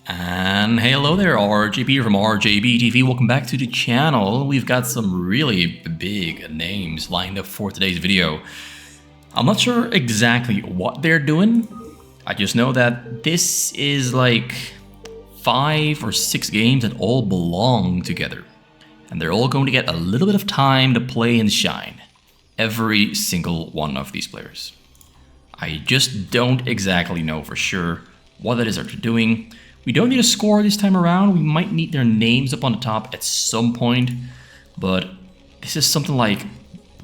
And hello there, RJB from RJB TV. Welcome back to the channel. We've got some really big names lined up for today's video. I'm not sure exactly what they're doing. I just know that this is like 5 or 6 games that all belong together. And they're all going to get a little bit of time to play and shine. Every single one of these players. I just don't exactly know for sure what it is that they're doing. We don't need a score this time around. We might need their names up on the top at some point. But this is something like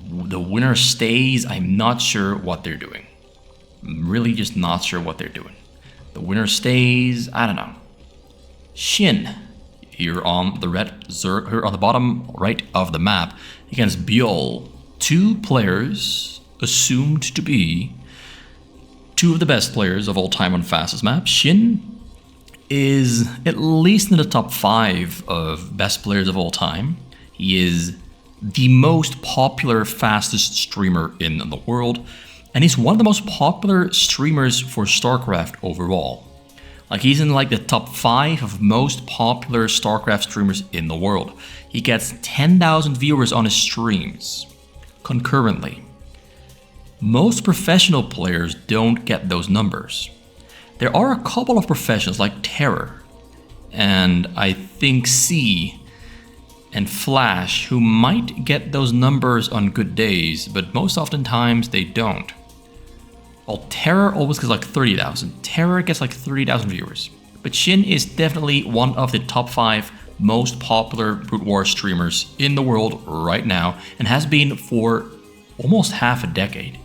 the winner stays. I'm not sure what they're doing. I'm really just not sure what they're doing. The winner stays, I don't know. Shin, here on the red Zerg, here on the bottom right of the map, against Byul. 2 players assumed to be 2 of the best players of all time on fastest map. Shin is at least in the top 5 of best players of all time. He is the most popular fastest streamer in the world, and he's one of the most popular streamers for StarCraft overall. Like, he's in like the top 5 of most popular StarCraft streamers in the world. He gets 10,000 viewers on his streams concurrently. Most professional players don't get those numbers. There are a couple of professionals like Terror and I think C and Flash who might get those numbers on good days, but most oftentimes they don't. Well, Terror always gets like 30,000. Terror gets like 30,000 viewers. But Shin is definitely one of the top 5 most popular Brood War streamers in the world right now and has been for almost half a decade.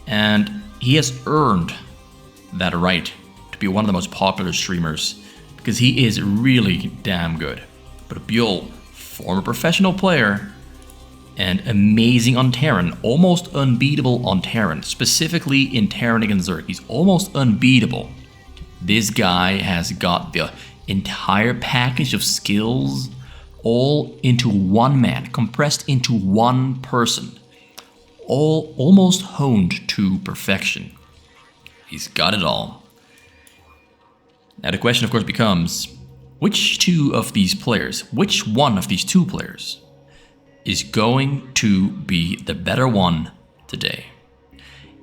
And he has earned that right to be one of the most popular streamers because he is really damn good. But Byul, former professional player and amazing on Terran, almost unbeatable on Terran, specifically in Terran against Zerg. He's almost unbeatable. This guy has got the entire package of skills all into one man, compressed into one person, all almost honed to perfection. He's got it all. Now the question of course becomes, which 2 of these players, which one of these 2 players is going to be the better one today?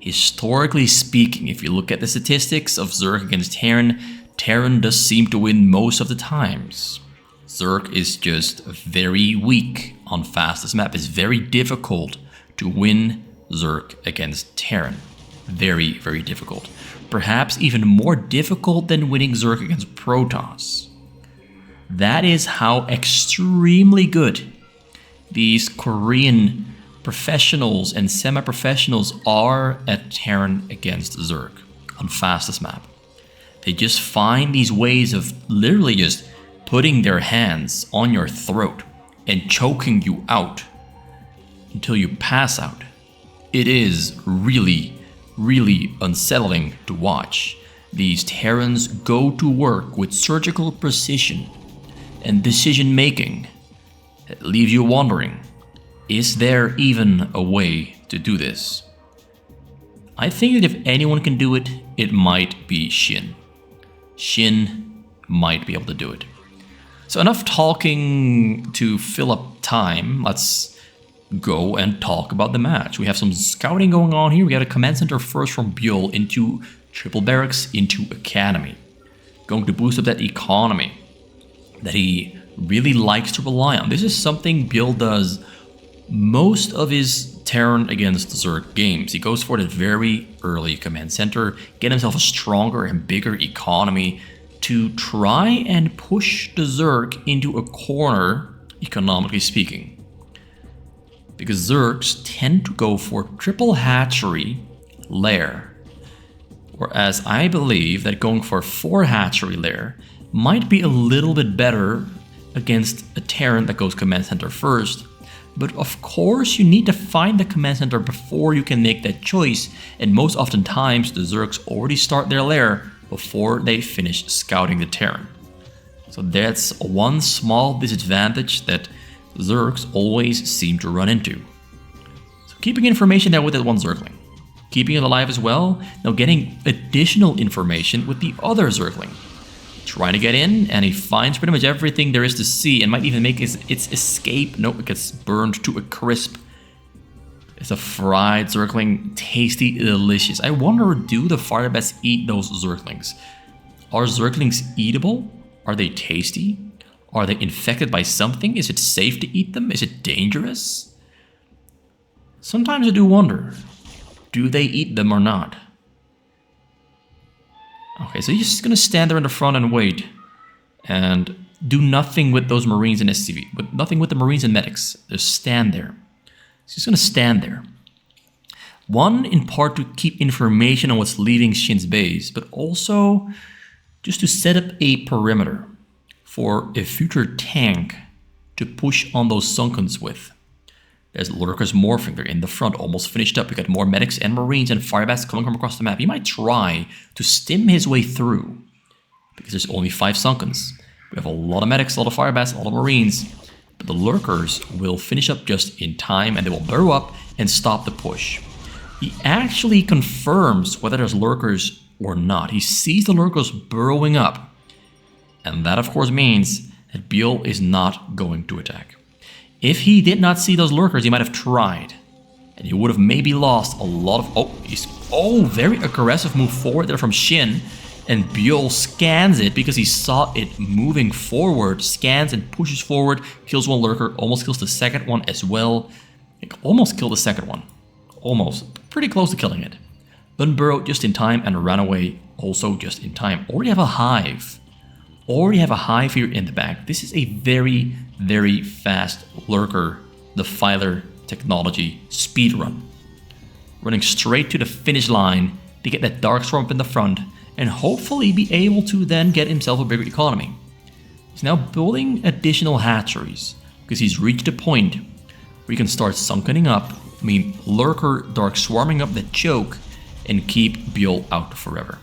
Historically speaking, if you look at the statistics of Zerg against Terran, Terran does seem to win most of the times. Zerg is just very weak on fastest map. It's very difficult to win Zerg against Terran. Very, very difficult. Perhaps even more difficult than winning Zerg against Protoss. That is how extremely good these Korean professionals and semi-professionals are at Terran against Zerg on fastest map. They just find these ways of literally just putting their hands on your throat and choking you out until you pass out. It is really, really unsettling to watch. These Terrans go to work with surgical precision and decision making that leaves you wondering, is there even a way to do this? I think that if anyone can do it, it might be Shin. Shin might be able to do it. So enough talking to fill up time. Let's go and talk about the match. We have some scouting going on here. We got a command center first from Byul into triple barracks into academy. Going to boost up that economy that he really likes to rely on. This is something Byul does most of his Terran against Zerg games. He goes for the very early command center, get himself a stronger and bigger economy to try and push the Zerg into a corner, economically speaking. Because Zergs tend to go for triple hatchery lair. Whereas I believe that going for 4 hatchery lair might be a little bit better against a Terran that goes command center first. But of course you need to find the command center before you can make that choice. And most oftentimes the Zergs already start their lair before they finish scouting the Terran. So that's one small disadvantage that Zergs always seem to run into. So keeping information there with that one Zergling. Keeping it alive as well, now getting additional information with the other Zergling. trying to get in, and he finds pretty much everything there is to see and might even make its escape. Nope, it gets burned to a crisp. It's a fried Zergling, tasty, delicious. I wonder, do the fire bats eat those Zerglings? Are Zerglings eatable? Are they tasty? Are they infected by something? Is it safe to eat them? Is it dangerous? Sometimes I do wonder, do they eat them or not? Okay, so he's just gonna stand there in the front and wait. And do nothing with those Marines and SCV. But nothing with the Marines and medics. Just stand there. He's just gonna stand there. One, in part to keep information on what's leaving Shin's base, but also just to set up a perimeter for a future tank to push on those Sunkens with. There's lurkers morphing. They're in the front, almost finished up. We got more medics and Marines and firebats coming from across the map. He might try to stim his way through, because there's only 5 Sunkens. We have a lot of medics, a lot of firebats, a lot of Marines. But the lurkers will finish up just in time, and they will burrow up and stop the push. He actually confirms whether there's lurkers or not. He sees the lurkers burrowing up. And that, of course, means that Byul is not going to attack. If he did not see those lurkers, he might have tried. And he would have maybe lost a lot of... very aggressive move forward there from Shin. And Byul scans it because he saw it moving forward. Scans and pushes forward. Kills one lurker. Almost kills the second one as well. Almost killed the second one. Almost. Pretty close to killing it. Unburrowed just in time and ran away also just in time. Already have a hive. Already have a hive here in the back. This is a very, very fast lurker defiler technology speedrun. Running straight to the finish line to get that Dark Swarm up in the front and hopefully be able to then get himself a bigger economy. He's now building additional hatcheries because he's reached a point where he can start sunkening up, lurker Dark Swarming up the choke and keep Byul out forever.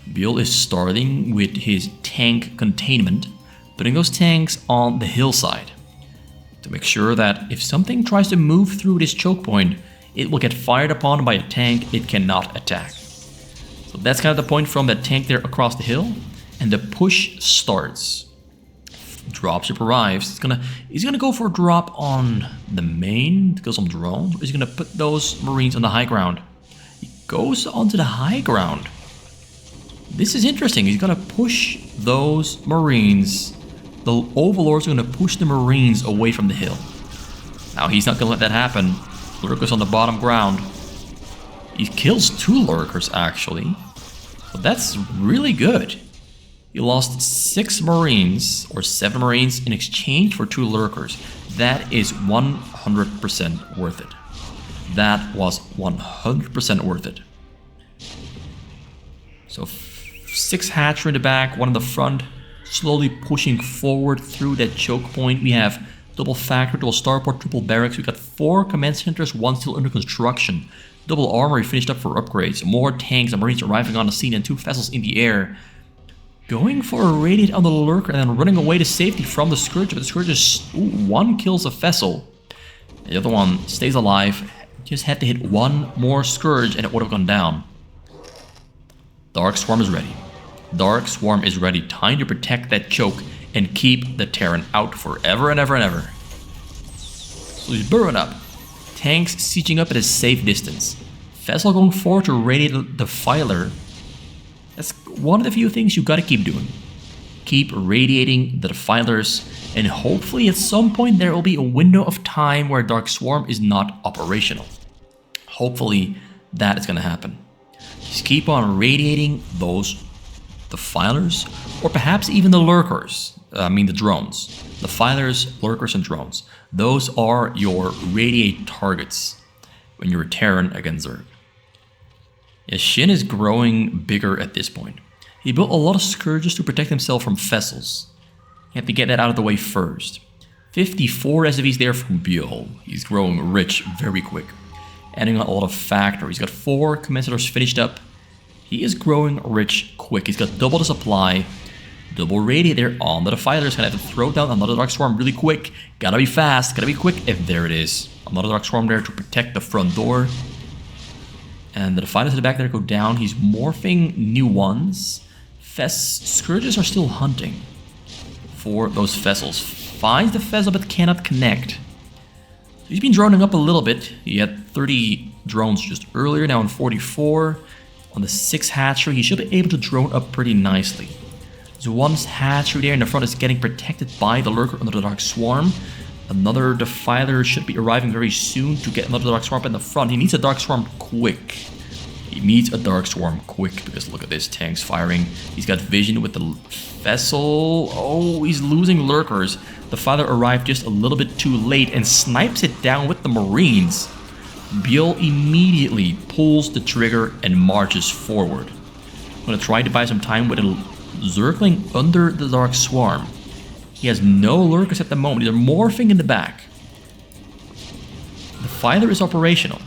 Byul is starting with his tank containment, putting those tanks on the hillside to make sure that if something tries to move through this choke point, it will get fired upon by a tank it cannot attack. So that's kind of the point from that tank there across the hill, and the push starts. Dropship arrives. He's gonna go for a drop on the main to kill some drones. He's gonna put those Marines on the high ground. He goes onto the high ground. This is interesting. He's gonna push those Marines. The Overlords are gonna push the Marines away from the hill. Now he's not gonna let that happen. Lurkers on the bottom ground. He kills 2 lurkers actually. So that's really good. He lost 6 Marines or 7 Marines in exchange for 2 lurkers. That is 100% worth it. That was 100% worth it. So 6 hatcher in the back, 1 in the front, slowly pushing forward through that choke point. We have double factory, double starport, triple barracks. We got 4 command centers, 1 still under construction. Double armory finished up for upgrades. More tanks and Marines arriving on the scene and 2 vessels in the air. Going for a radiate on the lurker and then running away to safety from the Scourge. But the Scourge is... one kills a vessel. The other one stays alive. Just had to hit 1 more Scourge and it would have gone down. Dark Swarm is ready. Dark Swarm is ready. Time to protect that choke and keep the Terran out forever and ever and ever. So he's burrowing up. Tanks sieging up at a safe distance. Vessel going forward to radiate the defiler. That's one of the few things you gotta keep doing. Keep radiating the defilers, and hopefully at some point there will be a window of time where Dark Swarm is not operational. Hopefully that is gonna happen. Just keep on radiating those defilers, or perhaps even the lurkers. The drones. Defilers, lurkers, and drones. Those are your radiate targets when you're a Terran against Zerg. Yeah, Shin is growing bigger at this point. He built a lot of Scourges to protect himself from vessels. You have to get that out of the way first. 54 SCVs there from Byul. He's growing rich very quick. Adding a lot of factories. He's got 4 commensators finished up. He is growing rich quick. He's got double the supply. Double radiate there on the defilers. Gonna have to throw down another Dark Swarm really quick. Gotta be fast, gotta be quick. If there it is. Another Dark Swarm there to protect the front door. And the defilers at the back there go down. He's morphing new ones. Scourges are still hunting for those vessels. Finds the vessel but cannot connect. He's been droning up a little bit. He had 30 drones just earlier, now on 44. On the 6th hatchery, he should be able to drone up pretty nicely. There's one hatchery there in the front is getting protected by the lurker under the Dark Swarm. Another Defiler should be arriving very soon to get another Dark Swarm in the front. He needs a Dark Swarm quick. He needs a Dark Swarm quick because look at this, tanks firing. He's got vision with the vessel. Oh, he's losing lurkers. The Defiler arrived just a little bit too late and snipes it down with the Marines. Byul immediately pulls the trigger and marches forward. I'm going to try to buy some time with a Zergling under the Dark Swarm. He has no lurkers at the moment. They're morphing in the back. The Defiler is operational.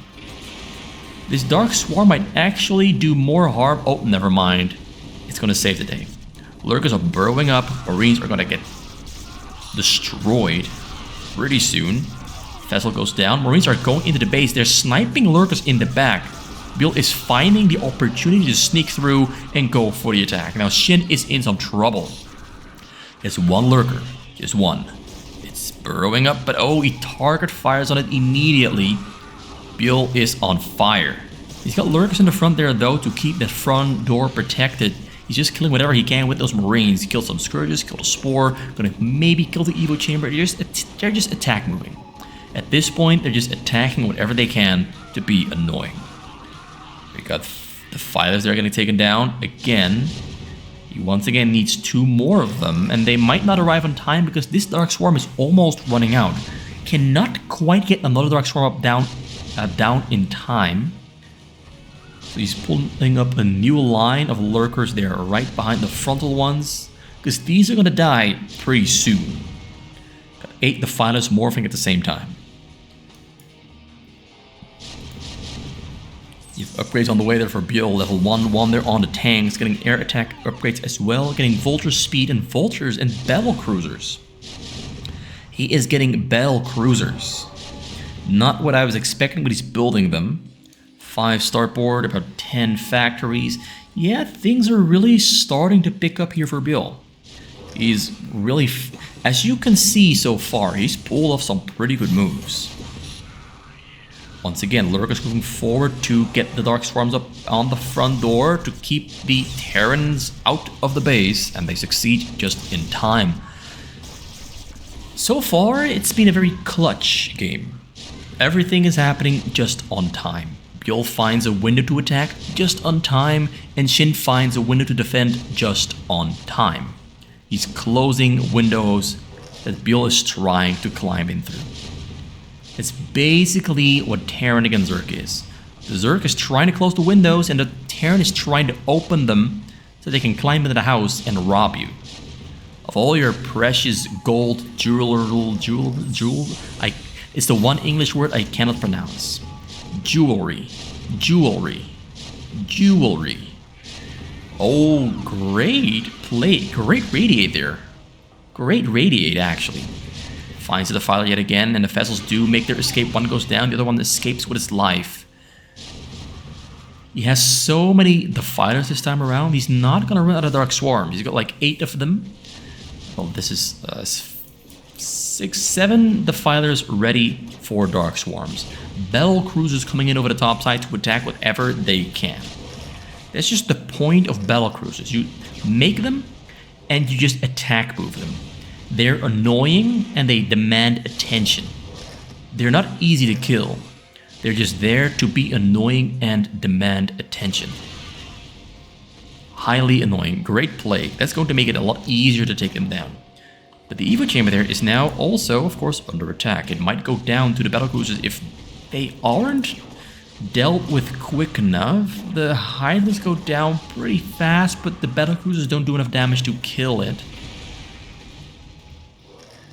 This Dark Swarm might actually do more harm. Oh, never mind. It's going to save the day. Lurkers are burrowing up. Marines are going to get destroyed pretty soon. Vessel goes down. Marines are going into the base. They're sniping lurkers in the back. Byul is finding the opportunity to sneak through and go for the attack. Now Shin is in some trouble. There's one lurker. Just one. It's burrowing up, but oh, he target fires on it immediately. Byul is on fire. He's got lurkers in the front there though to keep the front door protected. He's just killing whatever he can with those Marines. He killed some Scourges, killed a Spore, gonna maybe kill the Evo Chamber. They're just attack moving. At this point, they're just attacking whatever they can to be annoying. We got the fighters that are getting taken down again. He once again needs 2 more of them, and they might not arrive on time because this Dark Swarm is almost running out. Cannot quite get another Dark Swarm up down in time. So he's pulling up a new line of lurkers there right behind the frontal ones, because these are going to die pretty soon. Got 8 Defilers morphing at the same time. You have upgrades on the way there for Byul, level 1 there on the tanks, getting air attack upgrades as well, getting Vulture speed and Vultures and Battle Cruisers. He is getting Battle Cruisers. Not what I was expecting, but he's building them. 5 startboard, about 10 factories. Yeah, things are really starting to pick up here for Byul. He's really, as you can see so far, he's pulled off some pretty good moves. Once again, lurkers moving forward to get the Dark Swarms up on the front door to keep the Terrans out of the base, and they succeed just in time. So far, it's been a very clutch game. Everything is happening just on time. Byul finds a window to attack just on time, and Shin finds a window to defend just on time. He's closing windows that Byul is trying to climb in through. It's basically what Terran against Zerg is. The Zerg is trying to close the windows, and the Terran is trying to open them so they can climb into the house and rob you of all your precious gold, it's the one English word I cannot pronounce. Jewelry. Oh, great play. Great radiate there. Great radiate, actually. Finds the Defiler yet again, and the vessels do make their escape. One goes down, the other one escapes with his life. He has so many Defilers this time around, he's not gonna run out of Dark Swarms. He's got like 8 of them. Well, this is 6, 7 Defilers ready for Dark Swarms. Battle Cruisers coming in over the top side to attack whatever they can. That's just the point of Battle Cruisers. You make them, and you just attack move them. They're annoying, and they demand attention. They're not easy to kill. They're just there to be annoying and demand attention. Highly annoying. Great play. That's going to make it a lot easier to take them down. But the Evo Chamber there is now also, of course, under attack. It might go down to the Battlecruisers if they aren't dealt with quick enough. The Hydras go down pretty fast, but the Battlecruisers don't do enough damage to kill it.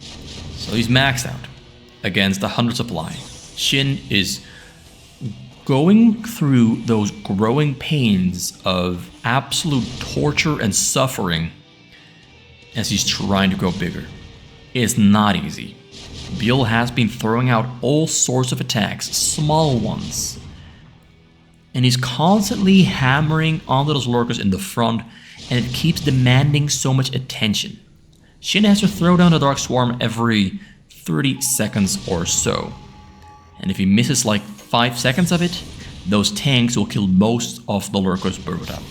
So he's maxed out against the 100 supply. Shin is going through those growing pains of absolute torture and suffering as he's trying to grow bigger. It's not easy. Byul has been throwing out all sorts of attacks, small ones. And he's constantly hammering onto those lurkers in the front, and it keeps demanding so much attention. Shin has to throw down the Dark Swarm every 30 seconds or so. And if he misses like 5 seconds of it, those tanks will kill most of the lurkers burrowed up.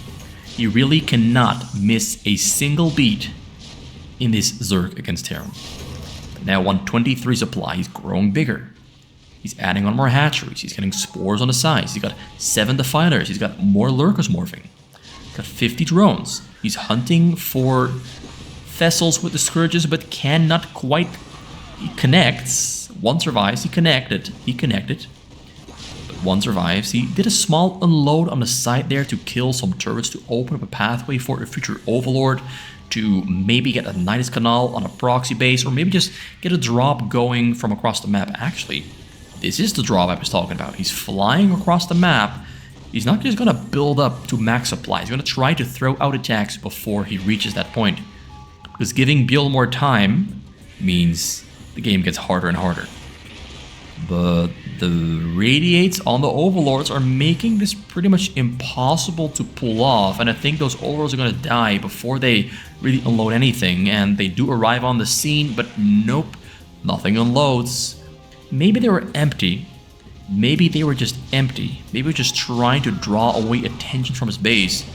He really cannot miss a single beat in this Zerg against Terran. But now 123 supply, he's growing bigger. He's adding on more hatcheries, he's getting spores on the sides, he's got 7 defilers, he's got more lurkers morphing. He's got 50 drones. He's hunting for vessels with the scourges, but cannot quite. He connects. One survives. He connected. But one survives. He did a small unload on the side there to kill some turrets to open up a pathway for a future overlord to maybe get a Nidus Canal on a proxy base, or maybe just get a drop going from across the map. Actually, this is the drop I was talking about. He's flying across the map. He's not just gonna build up to max supply. He's gonna try to throw out attacks before he reaches that point. Because giving Byul more time means the game gets harder and harder. But the radiates on the overlords are making this pretty much impossible to pull off, and I think those overlords are gonna die before they really unload anything, and they do arrive on the scene, but nope, nothing unloads. Maybe they were empty. Maybe they were just empty. Maybe we're just trying to draw away attention from his base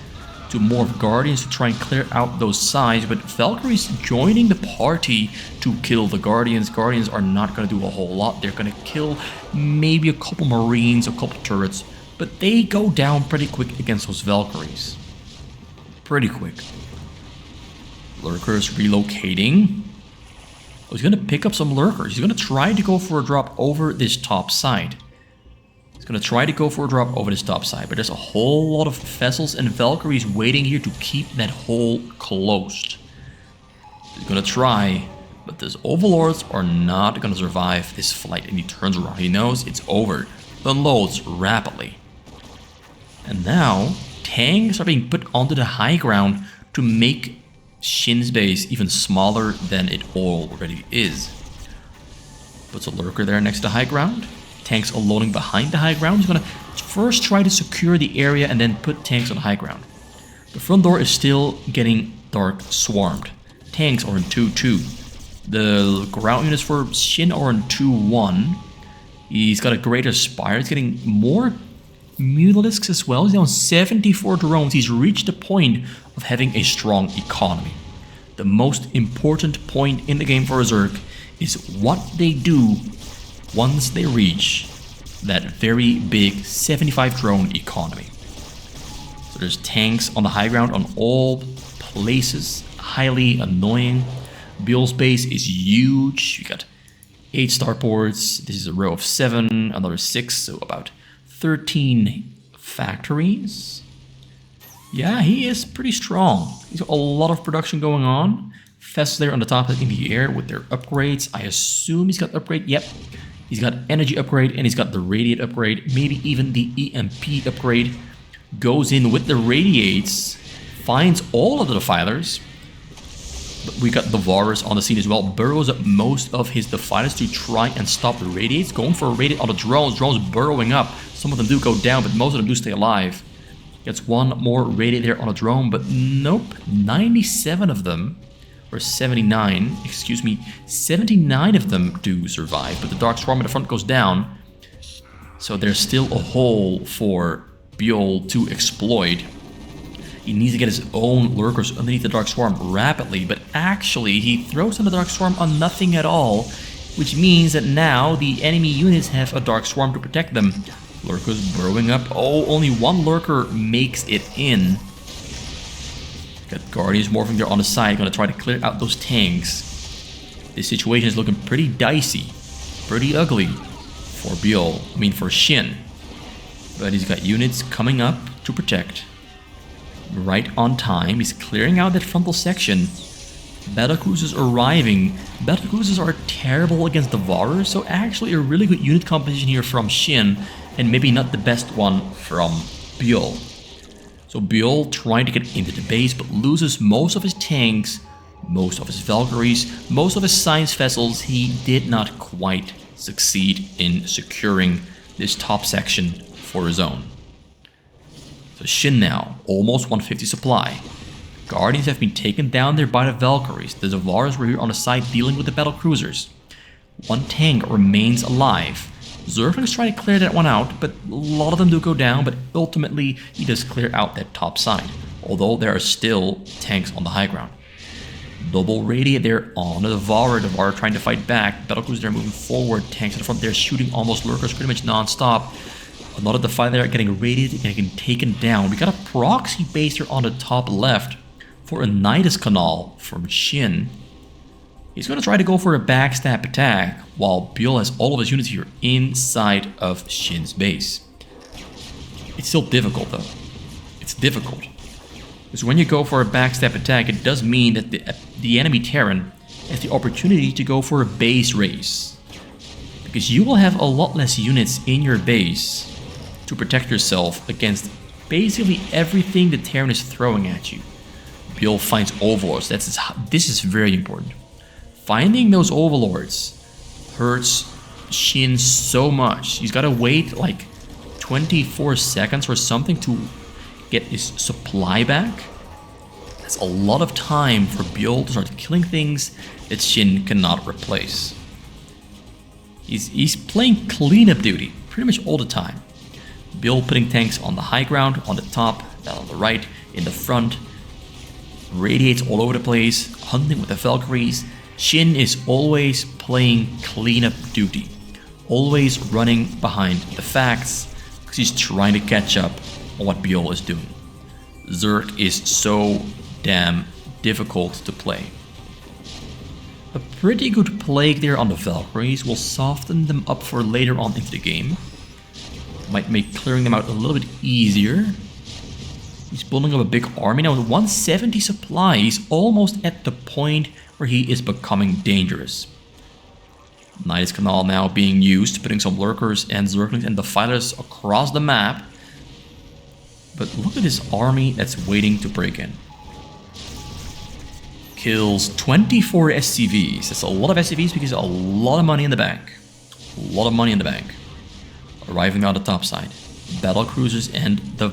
to more of Guardians to try and clear out those sides, but Valkyrie's joining the party to kill the Guardians. Guardians are not going to do a whole lot. They're going to kill maybe a couple Marines, a couple turrets, but they go down pretty quick against those Valkyries. Pretty quick. Lurkers relocating. Oh, he's going to pick up some Lurkers. He's going to try to go for a drop over this top side. Gonna try to go for a drop over this top side, but there's a whole lot of vessels and Valkyries waiting here to keep that hole closed. He's gonna try, but those overlords are not gonna survive this flight, and he turns around. He knows it's over. Unloads rapidly. And now, tanks are being put onto the high ground to make Shin's base even smaller than it already is. Puts a lurker there next to high ground. Tanks unloading behind the high ground. He's going to first try to secure the area and then put tanks on the high ground. The front door is still getting dark swarmed. Tanks are in 2-2. The ground units for Shin are in 2-1. He's got a greater spire. He's getting more Mutalisks as well. He's now on 74 drones. He's reached the point of having a strong economy. The most important point in the game for a Zerg is what they do once they reach that very big 75 drone economy. So there's tanks on the high ground on all places, highly annoying. Byul's base is huge. You got 8 starports. This is a row of 7, another 6, so about 13 factories. Yeah, he is pretty strong. He's got a lot of production going on. Vessels there on the top in the air with their upgrades. I assume he's got upgrade. Yep. He's got energy upgrade and he's got the radiate upgrade, maybe even the EMP upgrade. Goes in with the radiates, finds all of the defilers. But we got the Varus on the scene as well. Burrows up most of his defilers to try and stop the radiates. Going for a radiate on the drones. Drones burrowing up. Some of them do go down, but most of them do stay alive. Gets one more radiate there on a drone, but nope. 97 of them. Or 79, excuse me, 79 of them do survive, but the Dark Swarm in the front goes down. So there's still a hole for Byul to exploit. He needs to get his own lurkers underneath the Dark Swarm rapidly, but actually he throws in the Dark Swarm on nothing at all, which means that now the enemy units have a Dark Swarm to protect them. Lurkers burrowing up. Oh, only one lurker makes it in. Got Guardians morphing there on the side, gonna try to clear out those tanks. This situation is looking pretty dicey, pretty ugly for Byul, for Shin. But he's got units coming up to protect. Right on time, he's clearing out that frontal section. Battlecruisers arriving. Battlecruisers are terrible against the Varus, so actually a really good unit composition here from Shin, and maybe not the best one from Byul. So Byul trying to get into the base, but loses most of his tanks, most of his Valkyries, most of his science vessels. He did not quite succeed in securing this top section for his own. The Shin now, almost 150 supply. Guardians have been taken down there by the Valkyries. The Zavars were here on the side dealing with the battle cruisers. One tank remains alive. Zerglings try to clear that one out, but a lot of them do go down, but ultimately he does clear out that top side. Although there are still tanks on the high ground. Double radiate there on the Devourer. Devourer trying to fight back. Battlecruisers there moving forward. Tanks in the front there shooting almost lurkers pretty much non-stop. A lot of the fight there getting radiated and getting taken down. We got a proxy base here on the top left for a Nidus Canal from Shin. He's going to try to go for a backstab attack while Byul has all of his units here inside of Shin's base. It's still difficult though. It's difficult. Because when you go for a backstab attack, it does mean that the enemy Terran has the opportunity to go for a base raise. Because you will have a lot less units in your base to protect yourself against basically everything the Terran is throwing at you. Byul finds overlords. This is very important. Finding those overlords hurts Shin so much. He's got to wait like 24 seconds or something to get his supply back. That's a lot of time for Byul to start killing things that Shin cannot replace. He's playing cleanup duty pretty much all the time. Byul putting tanks on the high ground, on the top, down on the right, in the front. Radiates all over the place, hunting with the Valkyries. Shin is always playing cleanup duty. Always running behind the facts, because he's trying to catch up on what Byul is doing. Zerg is so damn difficult to play. A pretty good plague there on the Valkyries will soften them up for later on into the game. Might make clearing them out a little bit easier. He's building up a big army now with 170 supply. He's almost at the point where he is becoming dangerous. Nidus Canal now being used, putting some lurkers and Zerglings and defilers across the map. But look at this army that's waiting to break in. Kills 24 SCVs. That's a lot of SCVs because a lot of money in the bank. A lot of money in the bank. Arriving on the top side. Battle cruisers and the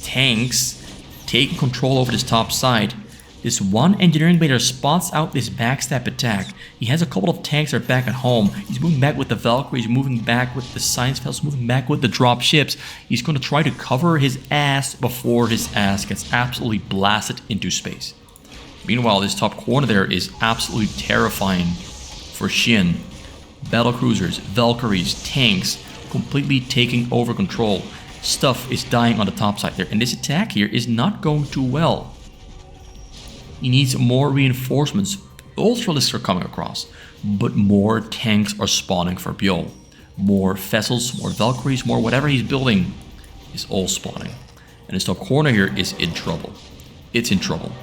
tanks taking control over this top side. This one engineering baser spots out this backstab attack. He has a couple of tanks that are back at home. He's moving back with the Valkyries, moving back with the science vessels, moving back with the drop ships. He's going to try to cover his ass before his ass gets absolutely blasted into space. Meanwhile, this top corner there is absolutely terrifying for Shin. Battle cruisers, Valkyries, tanks completely taking over control. Stuff is dying on the top side there, and this attack here is not going too well. He needs more reinforcements. Ultralisks are coming across, but more tanks are spawning for Byul. More vessels, more Valkyries, more whatever he's building is all spawning. And his top corner here is in trouble. It's in trouble.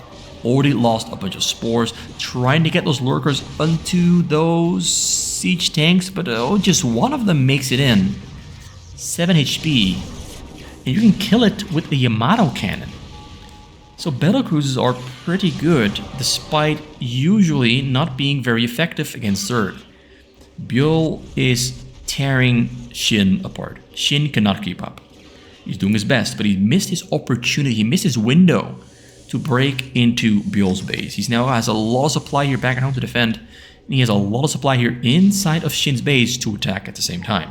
Already lost a bunch of spores, trying to get those lurkers onto those siege tanks, but just one of them makes it in. 7 HP. And you can kill it with the Yamato cannon. So battlecruisers are pretty good, despite usually not being very effective against Zerg. Byul is tearing Shin apart. Shin cannot keep up. He's doing his best, but he missed his opportunity, he missed his window to break into Byul's base. He now has a lot of supply here back at home to defend, and he has a lot of supply here inside of Shin's base to attack at the same time.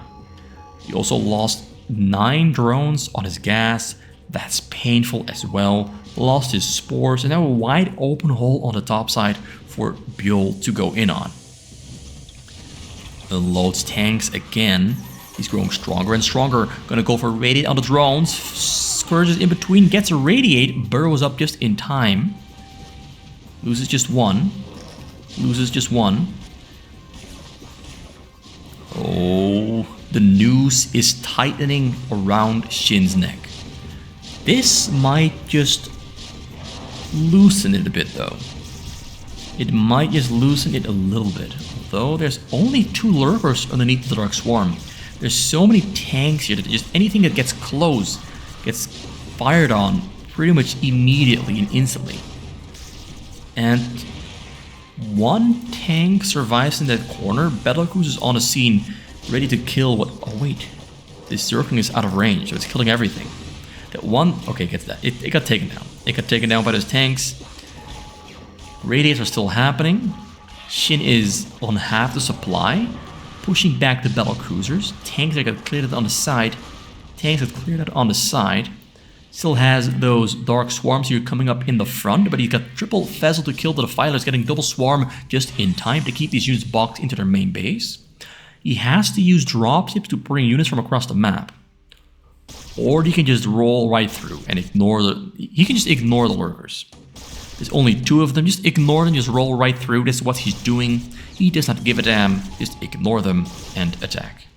He also lost 9 drones on his gas. That's painful as well. Lost his spores, and now a wide open hole on the top side for Byul to go in on. Unloads tanks again. He's growing stronger and stronger. Gonna go for radiate on the drones. Scourges in between, gets a radiate, burrows up just in time. Loses just one. Loses just one. Oh, the noose is tightening around Shin's neck. This might just loosen it a bit though. It might just loosen it a little bit. Though there's only 2 lurkers underneath the Dark Swarm. There's so many tanks here that just anything that gets close gets fired on pretty much immediately and instantly. And 1 tank survives in that corner. Battlecruiser is on the scene, ready to kill what... Oh wait, this Zerg King is out of range, so it's killing everything. That one, okay, gets that. It got taken down. It got taken down by those tanks. Radiates are still happening. Shin is on half the supply, pushing back the battle cruisers. Tanks that got cleared out on the side. Tanks that cleared out on the side. Still has those dark swarms here coming up in the front, but he's got triple Vessel to kill the Defilers, getting double swarm just in time to keep these units boxed into their main base. He has to use dropships to bring units from across the map. Or he can just roll right through and ignore the... He can just ignore the lurkers. There's only 2 of them. Just ignore them, just roll right through. This is what he's doing. He does not give a damn. Just ignore them and attack.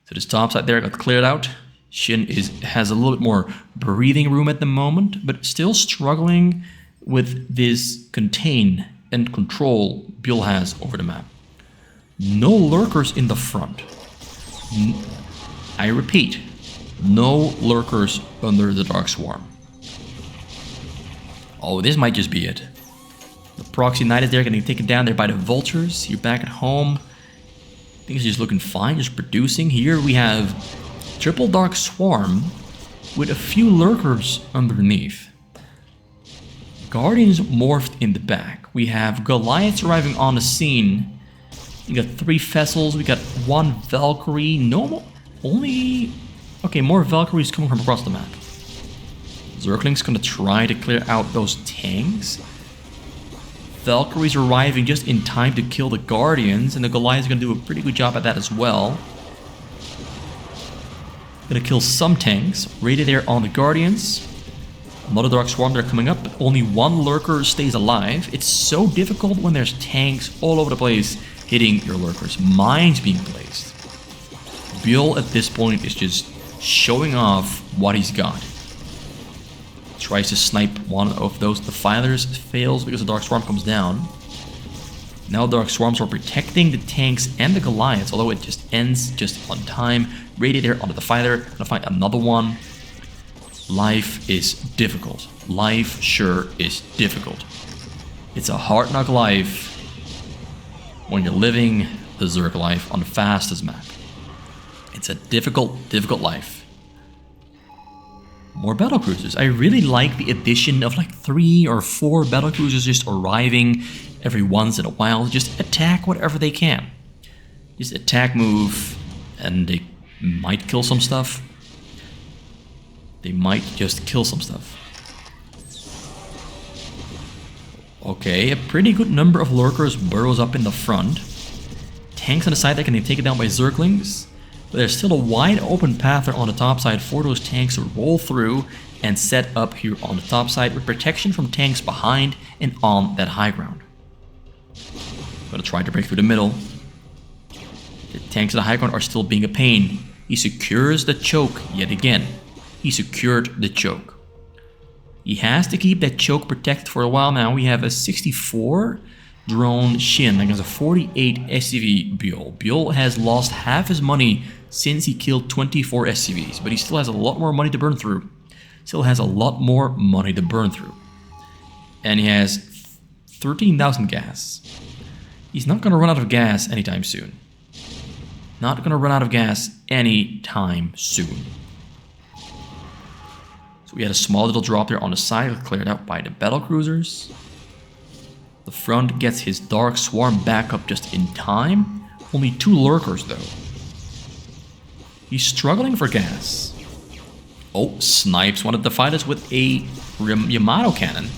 So this top side there got cleared out. Shin has a little bit more breathing room at the moment, but still struggling with this contain and control Byul has over the map. No lurkers in the front. I repeat, no lurkers under the Dark Swarm. Oh, this might just be it. The proxy knight is there getting taken down there by the vultures. You're back at home. Things are just looking fine, just producing. Here we have triple Dark Swarm with a few lurkers underneath. Guardians morphed in the back. We have Goliaths arriving on the scene. We got 3 vessels. We got 1 Valkyrie. No, only... Okay, more Valkyries coming from across the map. Zergling's gonna try to clear out those tanks. Valkyries arriving just in time to kill the Guardians, and the Goliath's gonna do a pretty good job at that as well. Gonna kill some tanks. Raided there on the Guardians. Another Dark Swarm there coming up, but only 1 lurker stays alive. It's so difficult when there's tanks all over the place hitting your lurkers. Mines being placed. Byul at this point is just showing off what he's got. Tries to snipe one of those Defilers, fails because the Dark Swarm comes down. Now Dark Swarms are protecting the tanks and the Goliaths, although it just ends just on time. Raided there on the Defiler, gonna find another one. Life is difficult. Life sure is difficult. It's a hard knock life when you're living the Zerg life on the fastest map. It's a difficult life. More battlecruisers. I really like the addition of like 3 or 4 battlecruisers just arriving every once in a while. Just attack whatever they can. Just attack, move, and they might kill some stuff. They might just kill some stuff. Okay, a pretty good number of lurkers burrows up in the front. Tanks on the side that can take it down by Zerglings. But there's still a wide open path there on the top side for those tanks to roll through and set up here on the top side with protection from tanks behind and on that high ground. Gonna try to break through the middle. The tanks on the high ground are still being a pain. He secures the choke yet again. He secured the choke. He has to keep that choke protected for a while now. We have a 64 drone Shin against a 48 SCV Byul. Byul has lost half his money since he killed 24 SCVs, but he still has a lot more money to burn through. Still has a lot more money to burn through. And he has 13,000 gas. He's not going to run out of gas anytime soon. Not going to run out of gas anytime soon. So we had a small little drop there on the side, cleared out by the battlecruisers. The front gets his Dark Swarm back up just in time. Only 2 lurkers though. He's struggling for gas. Oh, snipes one of the fighters with a Yamato cannon.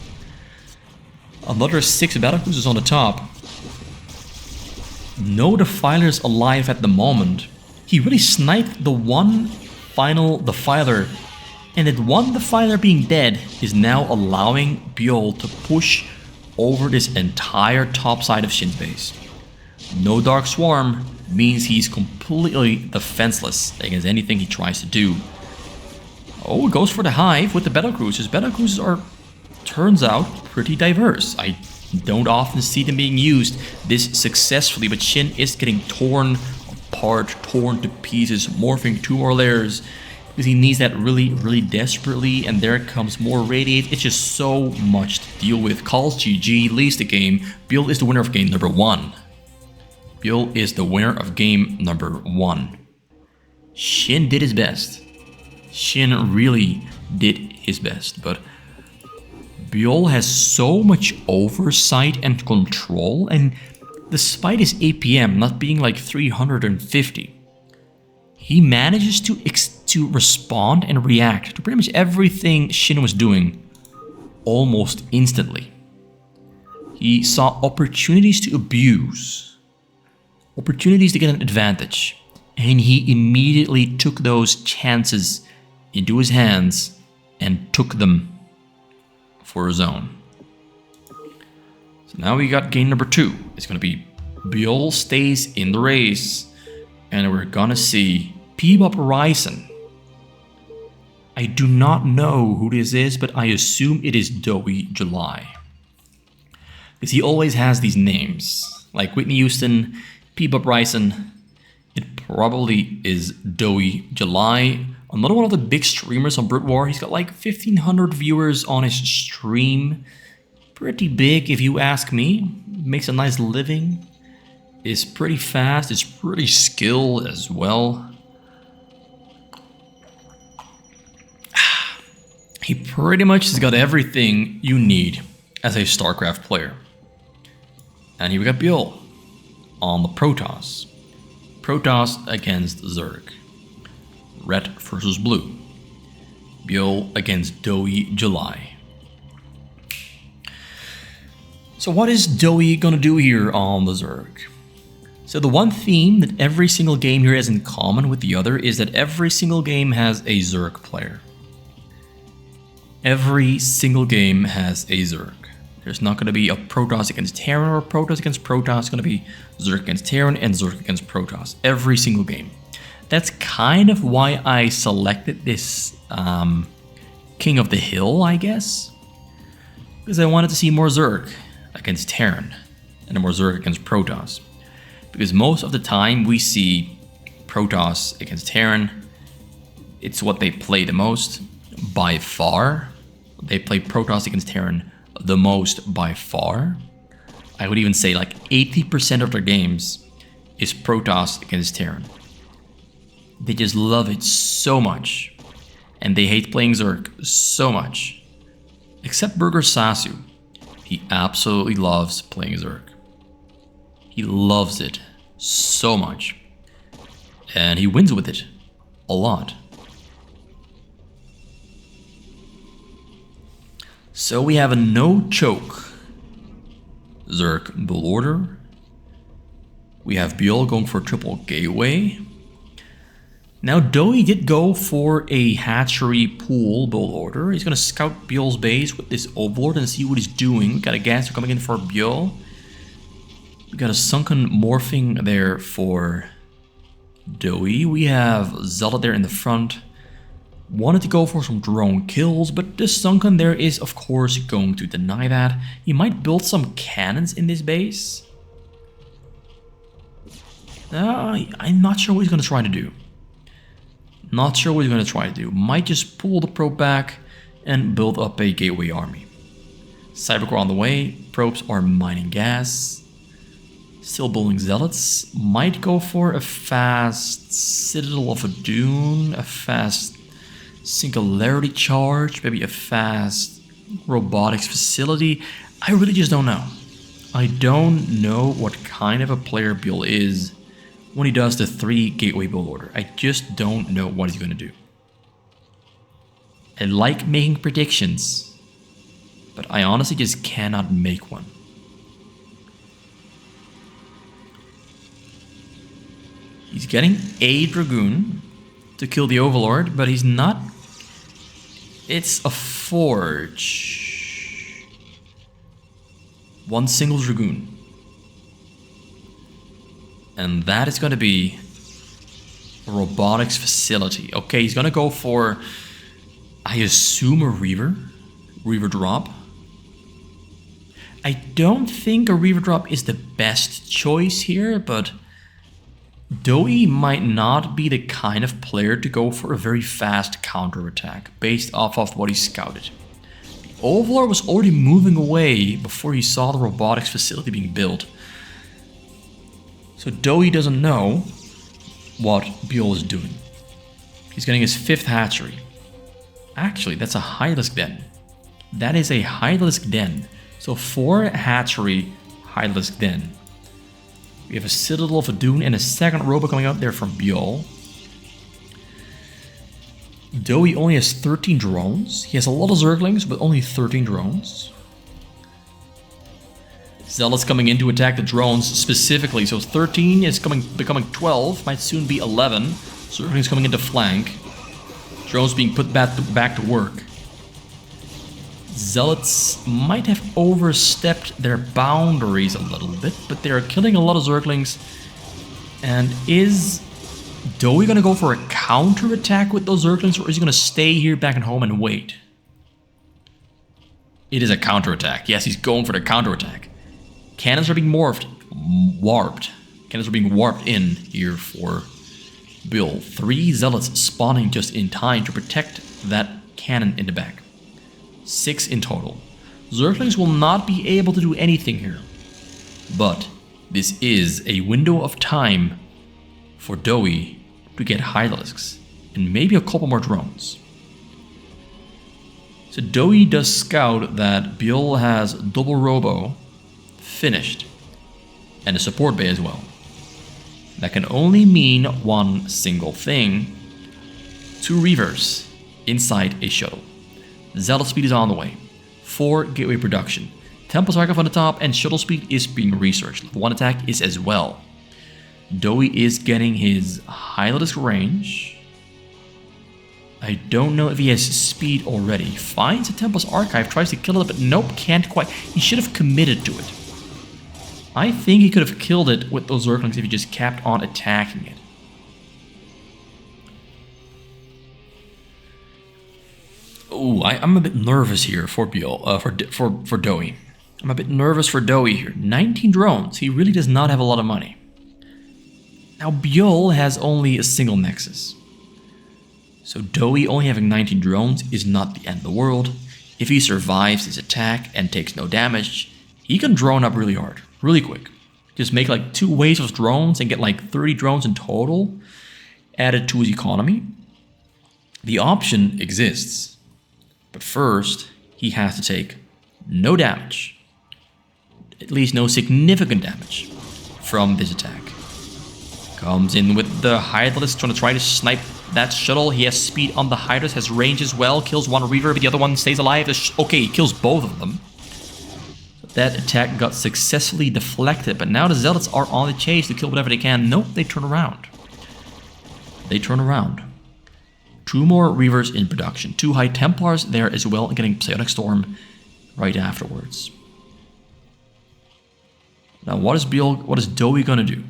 Another 6 battlecruisers on the top. No Defilers alive at the moment. He really sniped the one final Defiler. And that one Defiler being dead is now allowing Byul to push over this entire top side of Shin's base. No Dark Swarm means he's completely defenseless against anything he tries to do. Oh, it goes for the hive with the battlecruisers. Battlecruisers are, turns out, pretty diverse. I don't often see them being used this successfully, but Shin is getting torn apart, torn to pieces, morphing 2 more layers. Because he needs that really desperately, and there comes more radiate. It's just so much to deal with. Calls GG, leads the game. Byul is the winner of game number 1. Byul is the winner of game number 1. Shin did his best. Shin really did his best, but Byul has so much oversight and control, and despite his APM not being like 350, he manages to respond and react to pretty much everything Shin was doing almost instantly. He saw opportunities to abuse, opportunities to get an advantage, and he immediately took those chances into his hands and took them for his own. So now we got game number 2. It's going to be Byul stays in the race, and we're going to see Bebop Ryzen. I do not know who this is, but I assume it is Doey July. Because he always has these names, like Whitney Houston, Bebop Ryzen. It probably is Doey July. Another one of the big streamers on Brood War. He's got like 1,500 viewers on his stream. Pretty big if you ask me. Makes a nice living. Is pretty fast. Is pretty skilled as well. He pretty much has got everything you need as a StarCraft player. And here we got Byul on the Protoss. Protoss against Zerg. Red versus blue. Byul against Doey July. So what is Doey gonna do here on the Zerg? So the one theme that every single game here has in common with the other is that every single game has a Zerg player. Every single game has a Zerg. There's not going to be a Protoss against Terran or a Protoss against Protoss. It's going to be Zerg against Terran and Zerg against Protoss. Every single game. That's kind of why I selected this King of the Hill, I guess. Because I wanted to see more Zerg against Terran and more Zerg against Protoss. Because most of the time we see Protoss against Terran. It's what they play the most. By far. They play Protoss against Terran the most by far. I would even say like 80% of their games is Protoss against Terran. They just love it so much. And they hate playing Zerg so much. Except Burgersasu. He absolutely loves playing Zerg. He loves it so much. And he wins with it a lot. So we have a no-choke Zerg Bull Order. We have Byul going for a triple gateway. Now Doey did go for a hatchery pool Bull Order. He's going to scout Byul's base with this Overlord and see what he's doing. We got a Gasser coming in for Byul. We got a Sunken morphing there for Doey. We have Zealot there in the front. Wanted to go for some drone kills, but the Sunken there is of course going to deny that. He might build some cannons in this base. I'm not sure what he's going to try to do. Not sure what he's going to try to do. Might just pull the probe back and build up a gateway army. Cybercore on the way. Probes are mining gas. Still building zealots. Might go for a fast Citadel of a Dune. A fast Singularity charge, maybe a fast robotics facility. I really just don't know. I don't know what kind of a player Byul is when he does the 3 gateway build order. I just don't know what he's going to do. I like making predictions, but I honestly just cannot make one. He's getting a Dragoon to kill the Overlord, but he's not. It's a Forge. 1 single Dragoon. And that is going to be a robotics facility. Okay, he's going to go for, I assume, a Reaver. Reaver drop. I don't think a Reaver drop is the best choice here, but Doey might not be the kind of player to go for a very fast counterattack based off of what he scouted. The Overlord was already moving away before he saw the robotics facility being built. So Doey doesn't know what Byul is doing. He's getting his 5th hatchery. Actually, that's a Hydralisk Den. That is a Hydralisk Den. So 4 hatchery Hydralisk Den. We have a Citadel of Adun and a 2nd Robo coming out there from Byul. Dowie only has 13 drones. He has a lot of Zerglings, but only 13 drones. Zealots coming in to attack the drones specifically. So 13 is becoming 12, might soon be 11. Zerglings coming into flank. Drones being put back to work. Zealots might have overstepped their boundaries a little bit, but they are killing a lot of Zerglings. And is Dowie gonna go for a counter-attack with those Zerglings, or is he gonna stay here back at home and wait? It is a counter-attack. Yes, he's going for the counter-attack. Cannons are being warped. Cannons are being warped in here for Byul. 3 Zealots spawning just in time to protect that cannon in the back. 6 in total. Zerglings will not be able to do anything here. But this is a window of time for Dowie to get Hydralisks and maybe a couple more drones. So Dowie does scout that Byul has double Robo finished and a support bay as well. That can only mean one single thing: 2 Reavers inside a shuttle. Zealot speed is on the way. 4 gateway production. Temple's Archive on the top, and shuttle speed is being researched. Level 1 attack is as well. Dowie is getting his Hydralisk range. I don't know if he has speed already. Finds a Temple's Archive, tries to kill it, but nope, can't quite. He should have committed to it. I think he could have killed it with those Zerglings if he just kept on attacking it. Ooh, I'm a bit nervous here for Byul, for Dowie. I'm a bit nervous for Dowie here. 19 drones. He really does not have a lot of money. Now Byul has only a single Nexus. So Dowie only having 19 drones is not the end of the world. If he survives his attack and takes no damage, he can drone up really hard, really quick. Just make like 2 waves of drones and get like 30 drones in total added to his economy. The option exists. But first, he has to take no damage. At least no significant damage from this attack. Comes in with the Hydralisk, trying to snipe that shuttle. He has speed on the Hydralisk, has range as well. Kills 1 Reaver, but the other one stays alive. Okay, he kills both of them. That attack got successfully deflected, but now the Zealots are on the chase to kill whatever they can. Nope, they turn around. They turn around. 2 more Reavers in production. 2 High Templars there as well, and getting Psionic Storm right afterwards. Now what is Dowie gonna do?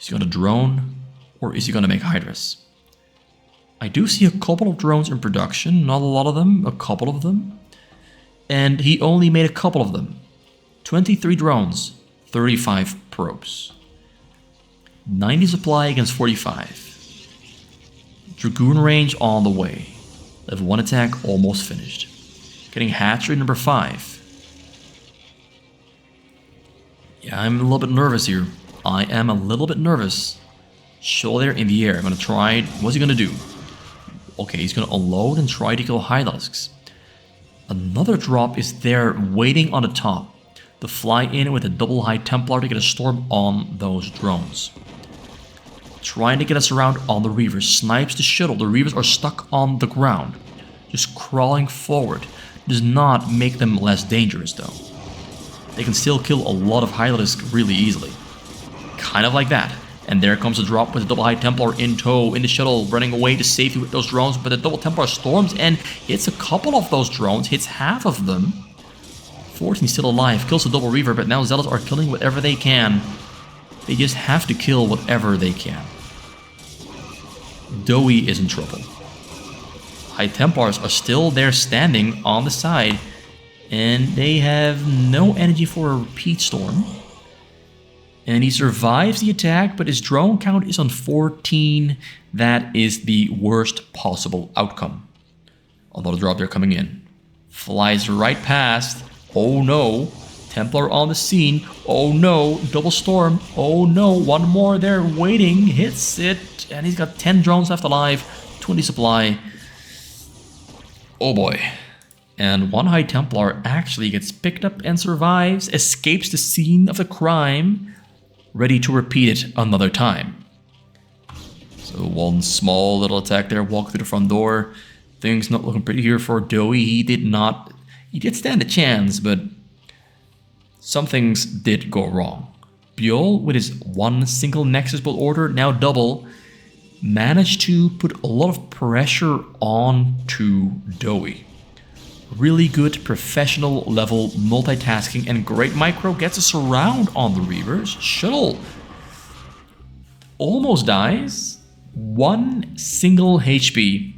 Is he gonna drone, or is he gonna make Hydras? I do see a couple of drones in production, not a lot of them, a couple of them. And he only made a couple of them. 23 drones, 35 probes. 90 supply against 45. Dragoon range on the way. Level 1 attack almost finished. Getting hatchery number 5. Yeah, I'm a little bit nervous here. I am a little bit nervous. Shoulder in the air. I'm gonna try it. What's he gonna do? Okay, he's gonna unload and try to kill Hydralisks. Another drop is there waiting on the top to fly in with a double High Templar to get a storm on those drones. Trying to get us around on the Reavers. Snipes the shuttle. The Reavers are stuck on the ground. Just crawling forward. Does not make them less dangerous though. They can still kill a lot of Hydralisk really easily. Kind of like that. And there comes a drop with a double High Templar in tow in the shuttle, running away to safety with those drones, but the double Templar storms and hits a couple of those drones, hits half of them. 14 still alive, kills the double Reaver, but now Zealots are killing whatever they can. They just have to kill whatever they can. Dowie is in trouble. High Templars are still there standing on the side, and they have no energy for a repeat storm. And he survives the attack, but his drone count is on 14. That is the worst possible outcome. Although the drop they're coming in. Flies right past. Oh no. Templar on the scene. Oh no. Double storm. Oh no. One more there waiting. Hits it. And he's got 10 drones left alive. 20 supply. Oh boy. And one High Templar actually gets picked up and survives, escapes the scene of the crime, ready to repeat it another time. So one small little attack there, walk through the front door. Things not looking pretty here for Doey. He did stand a chance, but some things did go wrong. Byul, with his one single Nexus build order, now double, managed to put a lot of pressure on to Doey. Really good professional level multitasking and great micro gets us around on the Reavers. Shuttle almost dies. One single HP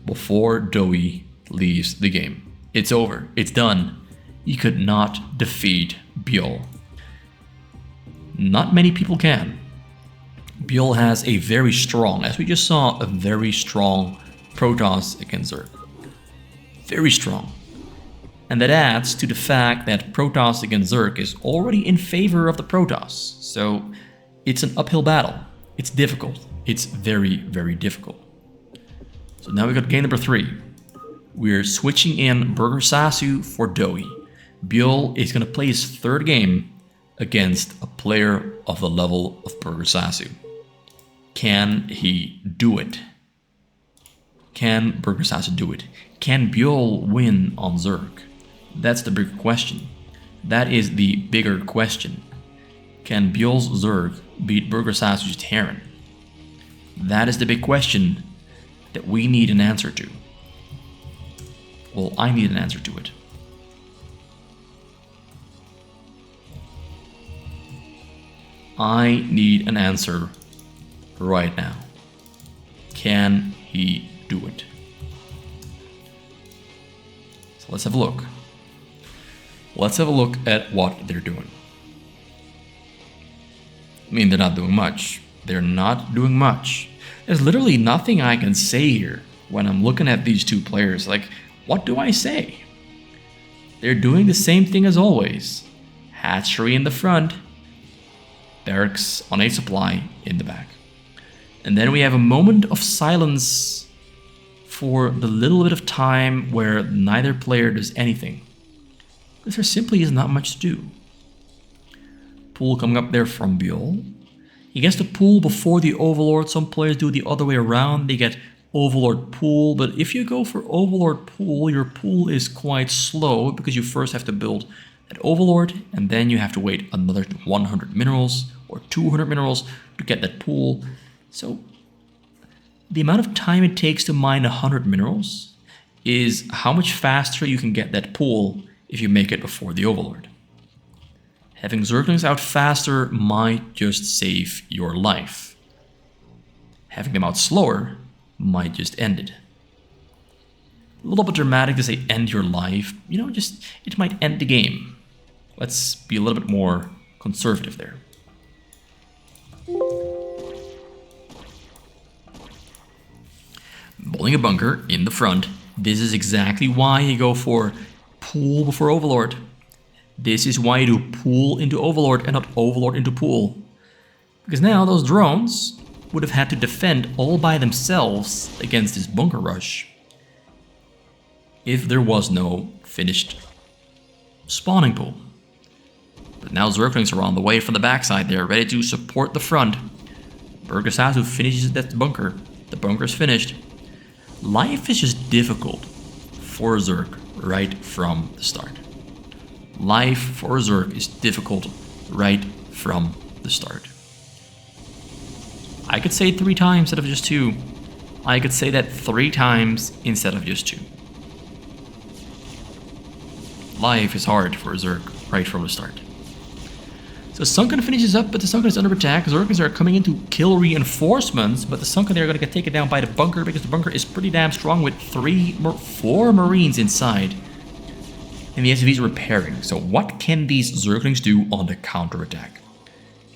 before Doey leaves the game. It's over. It's done. You could not defeat Byul. Not many people can. Byul has a very strong, as we just saw, a very strong Protoss against Zerg. Very strong. And that adds to the fact that Protoss against Zerg is already in favor of the Protoss. So it's an uphill battle. It's difficult. It's very, very difficult. So now we got game number 3. We're switching in Burgersasu for Doey. Byul is going to play his 3rd game against a player of the level of Burgersasu. Can he do it? Can Burgersasu do it? Can Byul win on Zerg? That's the bigger question. That is the bigger question. Can Byul's Zerg beat Burgersasu's Terran? That is the big question that we need an answer to. Well, I need an answer to it. I need an answer right now. Can he do it? So let's have a look. Let's have a look at what they're doing. I mean, they're not doing much. They're not doing much. There's literally nothing I can say here when I'm looking at these two players. Like, what do I say? They're doing the same thing as always. Hatchery in the front. Barracks on a supply in the back. And then we have a moment of silence for the little bit of time where neither player does anything. Because there simply is not much to do. Pool coming up there from Byul. He gets the pool before the Overlord. Some players do it the other way around. They get Overlord pool. But if you go for Overlord pool, your pool is quite slow because you first have to build that Overlord and then you have to wait another 100 minerals or 200 minerals to get that pool. So the amount of time it takes to mine 100 minerals is how much faster you can get that pool if you make it before the Overlord. Having Zerglings out faster might just save your life. Having them out slower might just end it. A little bit dramatic to say end your life. You know, just it might end the game. Let's be a little bit more conservative there. Building a bunker in the front. This is exactly why you go for pool before Overlord. This is why you do pool into Overlord and not Overlord into pool. Because now those drones would have had to defend all by themselves against this bunker rush if there was no finished spawning pool. But now Zerglings are on the way from the backside. They're ready to support the front. Burgersasu finishes that bunker. The bunker's finished. Life is just difficult for Zerg right from the start. Life for Zerg is difficult right from the start. I could say it 3 times instead of just 2. I could say that 3 times instead of just 2. Life is hard for Zerg right from the start. So Sunken finishes up, but the Sunken is under attack. Zerglings are coming in to kill reinforcements, but the Sunken they're going to get taken down by the bunker because the bunker is pretty damn strong with 4 Marines inside. And the SCVs are repairing. So what can these Zerglings do on the counterattack?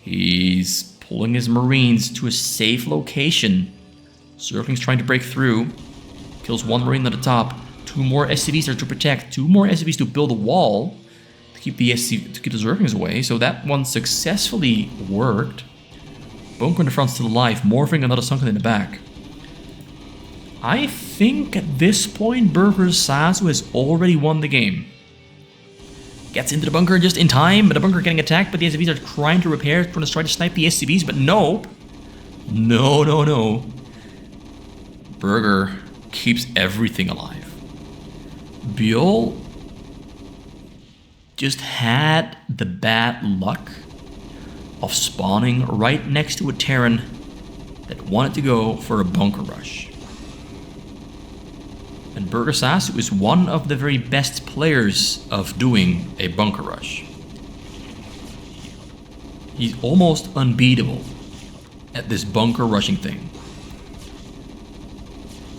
He's pulling his Marines to a safe location. Zerglings trying to break through. Kills 1 Marine at the top. 2 more SCVs are to protect. 2 more SCVs to build a wall to keep the Zerglings away. So that one successfully worked. Bunker in the front still alive. Morphing another Sunken in the back. I think at this point Burgersasu has already won the game. Gets into the bunker just in time, but the bunker getting attacked, but the SCVs are trying to repair, trying to snipe the SCVs, but nope. No. Burger keeps everything alive. Byul just had the bad luck of spawning right next to a Terran that wanted to go for a bunker rush. And Burgersasu is one of the very best players of doing a bunker rush. He's almost unbeatable at this bunker rushing thing.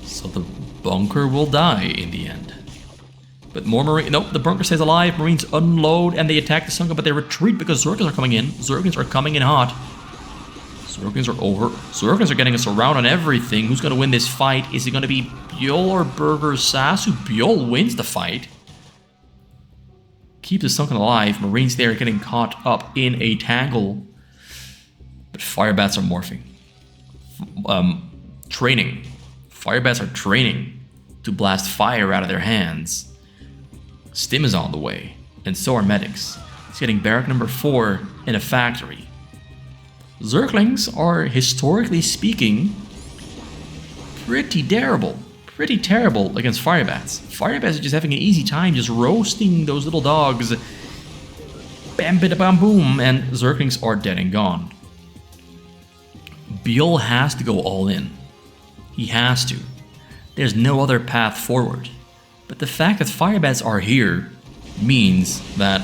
So the bunker will die in the end. But more Marines... Nope, the bunker stays alive. Marines unload and they attack the Sunken, but they retreat because Zergins are coming in. Zergins are coming in hot. Zergins are over. Zergins are getting us around on everything. Who's going to win this fight? Is it going to be Byul or Burgersasu? Byul wins the fight. Keep the Sunken alive. Marines there getting caught up in a tangle. But Firebats are morphing. Training. Firebats are training to blast fire out of their hands. Stim is on the way, and so are medics. He's getting barrack number 4 in a factory. Zerglings are, historically speaking, pretty terrible against Firebats. Firebats are just having an easy time just roasting those little dogs. Bam, bida, bam, boom, and Zerglings are dead and gone. Byul has to go all in. He has to. There's no other path forward. But the fact that Firebats are here means that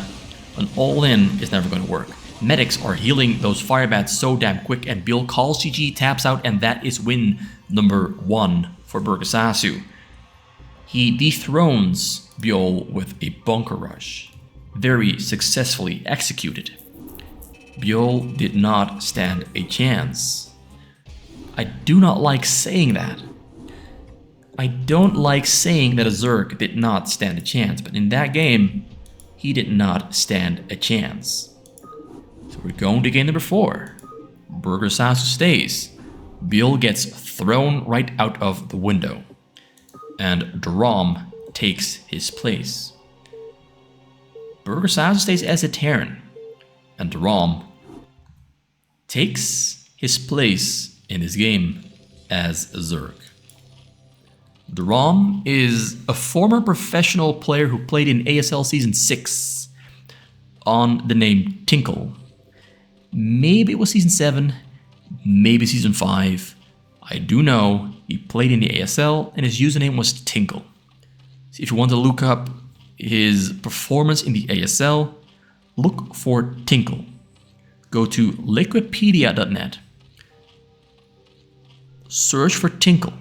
an all-in is never going to work. Medics are healing those Firebats so damn quick, and Byul calls GG, taps out, and that is win number 1 for Burgersasu. He dethrones Byul with a bunker rush. Very successfully executed. Byul did not stand a chance. I do not like saying that. I don't like saying that a Zerg did not stand a chance, but in that game, he did not stand a chance. So we're going to game number 4. Burgersasu stays. Byul gets thrown right out of the window. And Doromi takes his place. Burgersasu stays as a Terran. And Doromi takes his place in this game as a Zerg. Doromi is a former professional player who played in ASL Season 6 on the name Tinkle. Maybe it was Season 7, maybe Season 5. I do know he played in the ASL and his username was Tinkle. So if you want to look up his performance in the ASL, look for Tinkle. Go to liquipedia.net, search for Tinkle,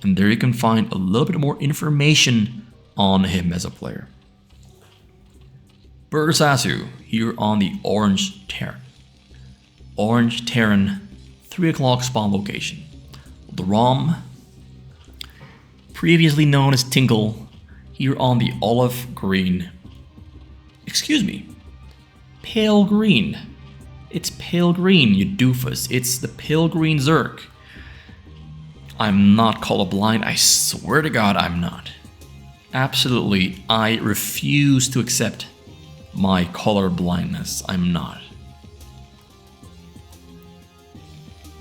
and there you can find a little bit more information on him as a player. Burgersasu here on the Orange Terran. Orange Terran, 3 o'clock spawn location. Doromi, previously known as Tinkle, here on the olive green. Excuse me, pale green. It's pale green, you doofus. It's the pale green Zerg. I'm not colorblind, I swear to God I'm not. Absolutely, I refuse to accept my color blindness. I'm not.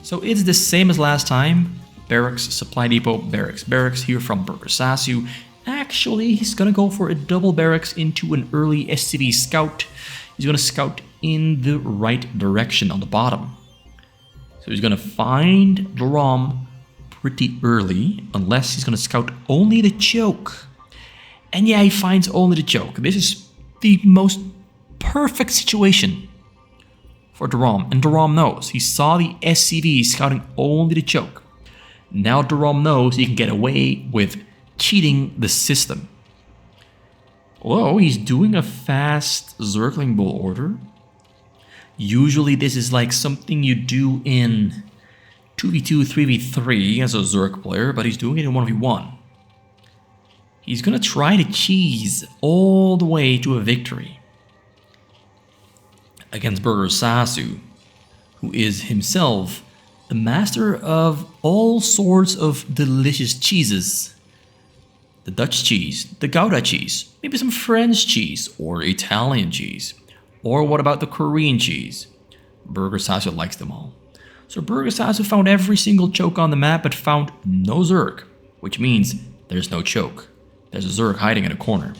So it's the same as last time. Barracks, supply depot, barracks. Barracks here from Burgersasu. Actually, he's gonna go for a double barracks into an early SCV scout. He's gonna scout in the right direction on the bottom. So he's gonna find Doromi pretty early, unless he's gonna scout only the choke. And yeah, he finds only the choke. This is the most perfect situation for Doromi, and Doromi knows. He saw the SCV scouting only the choke. Now Doromi knows he can get away with cheating the system. Although he's doing a fast Zergling Bull order. Usually this is like something you do in 2v2, 3v3 as a Zerg player, but he's doing it in 1v1. He's gonna try to cheese all the way to a victory against Burgersasu, who is himself the master of all sorts of delicious cheeses. The Dutch cheese, the Gouda cheese, maybe some French cheese or Italian cheese. Or what about the Korean cheese? Burgersasu likes them all. So Burgersasu found every single choke on the map but found no Zerg, which means there's no choke. There's a Zerg hiding in a corner.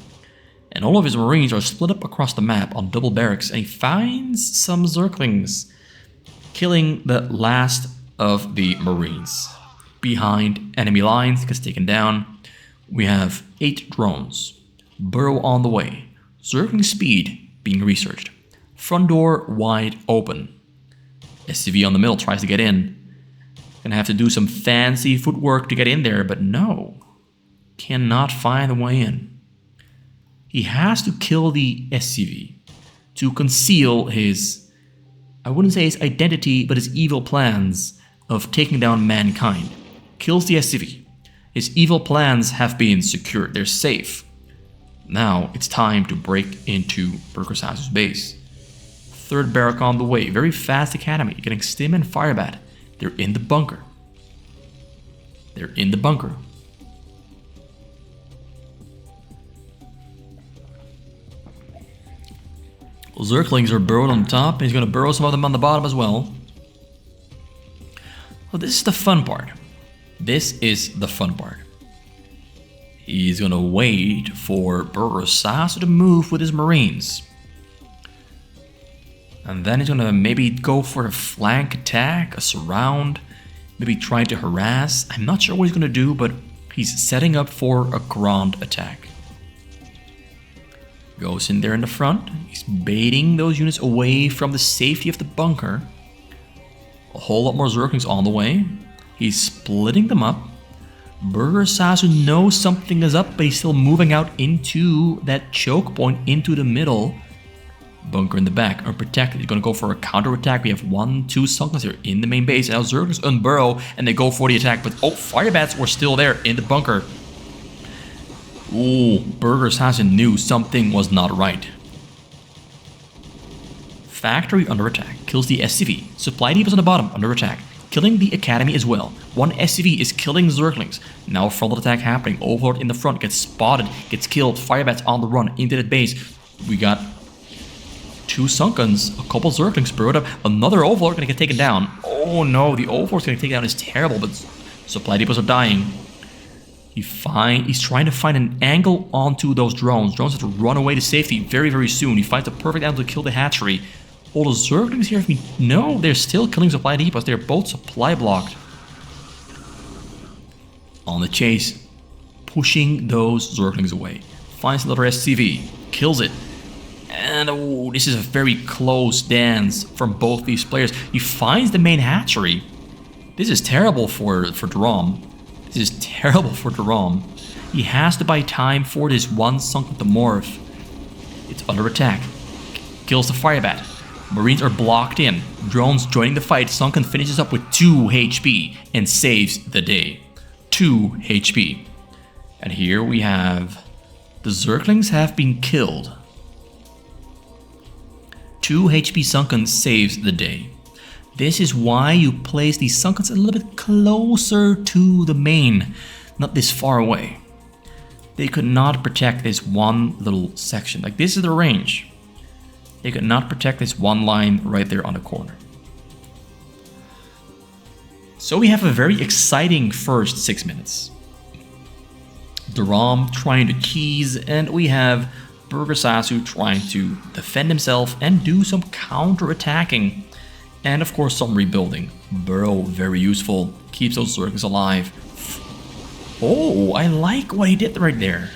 And all of his marines are split up across the map on double barracks, and he finds some Zerglings, killing the last of the marines. Behind enemy lines, gets taken down. We have 8 drones. Burrow on the way. Zergling speed being researched. Front door wide open. SCV on the middle tries to get in. Gonna have to do some fancy footwork to get in there, but no. Cannot find a way in. He has to kill the SCV to conceal his, I wouldn't say his identity, but his evil plans of taking down mankind. Kills the SCV. His evil plans have been secured. They're safe. Now it's time to break into Burgersasu's base. 3rd barrack on the way. Very fast academy. Getting Stim and Firebat. They're in the bunker. They're in the bunker. Zerglings are burrowed on top, and he's going to burrow some of them on the bottom as well. Well, this is the fun part. This is the fun part. He's going to wait for Burgersasu to move with his marines. And then he's going to maybe go for a flank attack, a surround, maybe try to harass. I'm not sure what he's going to do, but he's setting up for a ground attack. Goes in there in the front. He's baiting those units away from the safety of the bunker. A whole lot more Zerglings on the way. He's splitting them up. Burgersasu knows something is up, but he's still moving out into that choke point, into the middle. Bunker in the back, unprotected. He's going to go for a counter attack. We have 1, 2 Sunklings here in the main base. Now Zerglings unburrow and they go for the attack, but oh, Firebats were still there in the bunker. Ooh, Burgersasu knew something was not right. Factory under attack. Kills the SCV. Supply depots on the bottom under attack. Killing the academy as well. 1 SCV is killing Zerglings. Now a frontal attack happening. Overlord in the front gets spotted, gets killed. Firebats on the run into the base. We got 2 Sunkens, a couple Zerglings burrowed up. Another Overlord gonna get taken down. Oh no, the Overlord's gonna take down is terrible, but supply depots are dying. He's trying to find an angle onto those drones. Drones have to run away to safety very, very soon. He finds the perfect angle to kill the hatchery. All the Zerglings here, no, they're still killing supply depots. They're both supply blocked. On the chase, pushing those Zerglings away. Finds another SCV, kills it. And oh, this is a very close dance from both these players. He finds the main hatchery. This is terrible for Doromi. This is terrible for Doromi. He has to buy time for this 1 Sunk with the Morph. It's under attack. Kills the Firebat. Marines are blocked in. Drones joining the fight. Sunken finishes up with 2 HP and saves the day. 2 HP. And here we have the Zerglings have been killed. 2 HP Sunken saves the day. This is why you place these Sunkens a little bit closer to the main, not this far away. They could not protect this one little section. Like, this is the range. They could not protect this one line right there on the corner. So we have a very exciting first 6 minutes. Doromi trying to cheese, and we have Burgersasu trying to defend himself and do some counter-attacking. And of course some rebuilding. Burrow, very useful. Keeps those Zerglings alive. Oh, I like what he did right there.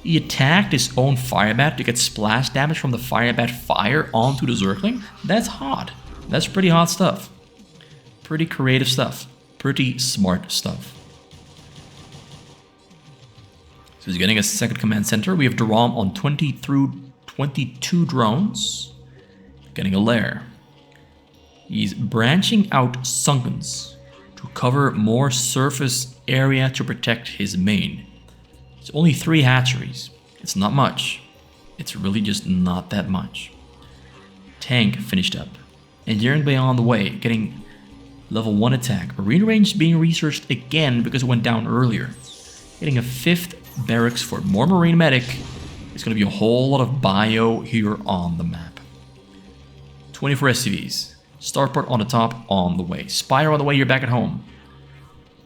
He attacked his own Firebat to get splash damage from the Firebat fire onto the Zergling. That's hot. That's pretty hot stuff. Pretty creative stuff. Pretty smart stuff. So he's getting a second command center. We have Doromi on 20 through 22 drones. Getting a lair. He's branching out Sunkens to cover more surface area to protect his main. It's only 3 hatcheries. It's not much. It's really just not that much. Tank finished up. Engineering bay on the way, getting Level 1 attack. Marine range being researched again because it went down earlier. Getting a 5th barracks for more Marine medic. It's going to be a whole lot of bio here on the map. 24 SCVs. Starport on the top, on the way. Spire on the way, you're back at home.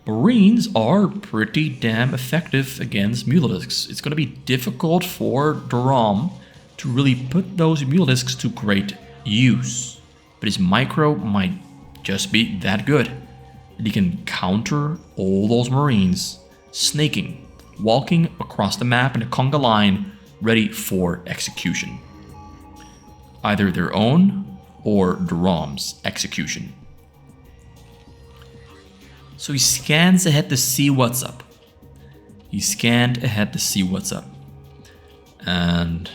Marines are pretty damn effective against Mulisks. It's going to be difficult for Doromi to really put those Mulisks to great use. But his micro might just be that good. And he can counter all those Marines, snaking, walking across the map in a conga line, ready for execution. Either their own or Doromi's execution. So he scans ahead to see what's up. He scanned ahead to see what's up. And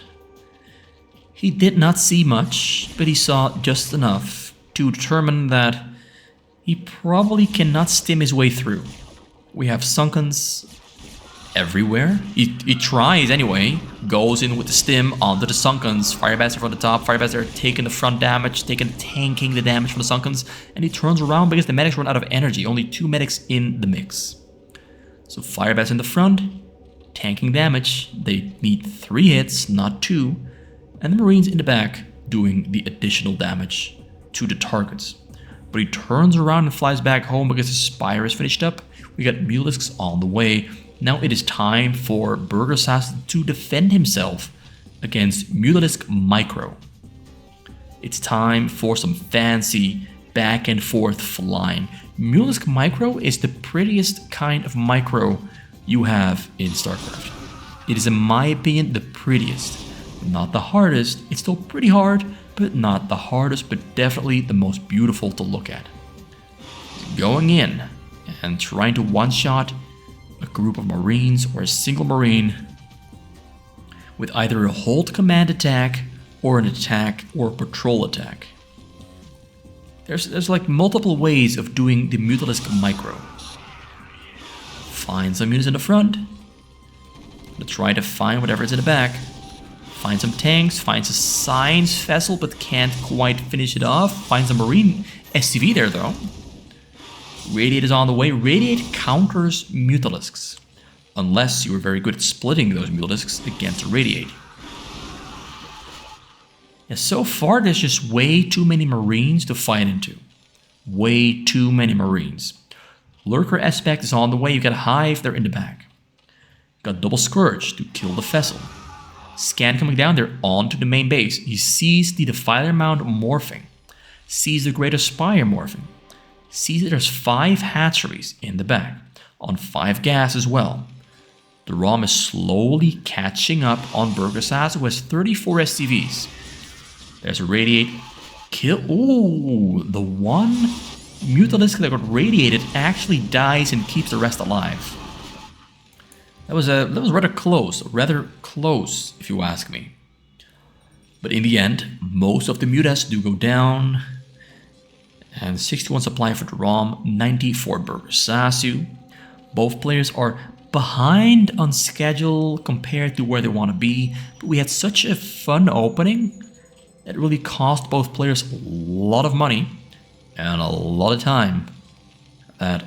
he did not see much, but he saw just enough to determine that he probably cannot stim his way through. We have sunkens everywhere. He tries anyway, goes in with the stim onto the sunkens. Firebats are from the top, Firebats are taking the front damage, tanking the damage from the sunkens, and he turns around because the medics run out of energy. Only 2 medics in the mix. So Firebats in the front, tanking damage. They need 3 hits, not 2. And the Marines in the back doing the additional damage to the targets. But he turns around and flies back home because his Spire is finished up. We got Mulisks on the way. Now it is time for Burgersasu to defend himself against Mulalisk Micro. It's time for some fancy back and forth flying. Mulalisk Micro is the prettiest kind of micro you have in StarCraft. It is, in my opinion, the prettiest. Not the hardest. It's still pretty hard, but not the hardest, but definitely the most beautiful to look at. Going in and trying to one-shot a group of Marines or a single Marine with either a hold command attack or an attack or patrol attack. There's like multiple ways of doing the Mulalisk Micro. Find some units in the front. Gonna try to find whatever is in the back. Find some tanks, finds a science vessel but can't quite finish it off. Finds a Marine SCV there though. Radiate is on the way. Radiate counters Mutalisks, unless you are very good at splitting those Mutalisks against Radiate. Yeah, so far there's just way too many Marines to fight into. Way too many Marines. Lurker aspect is on the way. You got Hive, they're in the back. Got Double Scourge to kill the vessel. Scan coming down, they're on to the main base. He sees the Defiler Mound morphing. Sees the Greater Spire morphing. Sees that there's 5 hatcheries in the back, on 5 gas as well. Doromi is slowly catching up on Burgersasu, who has 34 SCVs. There's a Radiate kill. Ooh, the one Mutalisk that got radiated actually dies and keeps the rest alive. That was rather close, if you ask me. But in the end, most of the Mutas do go down. And 61 supply for Doromi, 90 for Burgersasu. Both players are behind on schedule compared to where they want to be. But we had such a fun opening that really cost both players a lot of money and a lot of time. That,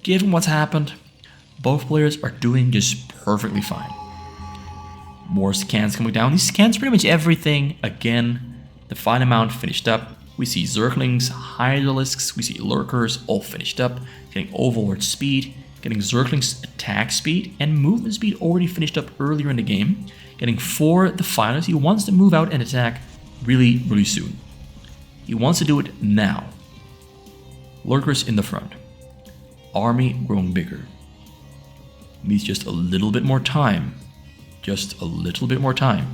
given what's happened, both players are doing just perfectly fine. More scans coming down. These scans pretty much everything. Again, the fine amount finished up. We see Zerglings, Hydralisks, we see Lurkers all finished up, getting Overlord speed, getting Zerglings attack speed, and movement speed already finished up earlier in the game, getting 4 Defilers. He wants to move out and attack really, really soon. He wants to do it now. Lurkers in the front. Army growing bigger. Needs just a little bit more time. Just a little bit more time.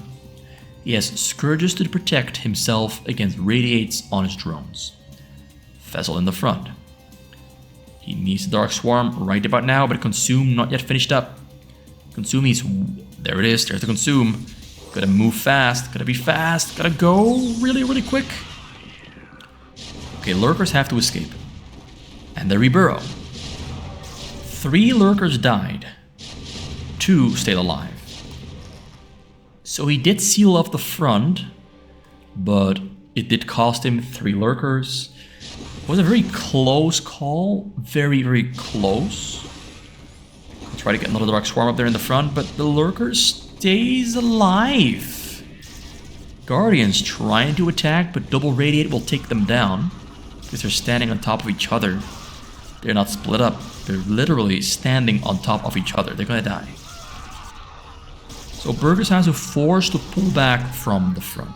He has Scourges to protect himself against Radiates on his drones. Vessel in the front. He needs the Dark Swarm right about now, but Consume not yet finished up. Consume needs... There it is, there's the Consume. Gotta move fast, gotta be fast, gotta go really, really quick. Okay, Lurkers have to escape. And they reburrow. 3 Lurkers died. 2 stayed alive. So he did seal off the front, but it did cost him 3 Lurkers. It was a very close call. Very, very close. I'll try to get another Dark Swarm up there in the front, but the Lurker stays alive. Guardians trying to attack, but double Radiate will take them down. Because they're standing on top of each other. They're not split up. They're literally standing on top of each other. They're gonna die. So Burgersasu forced to pull back from the front.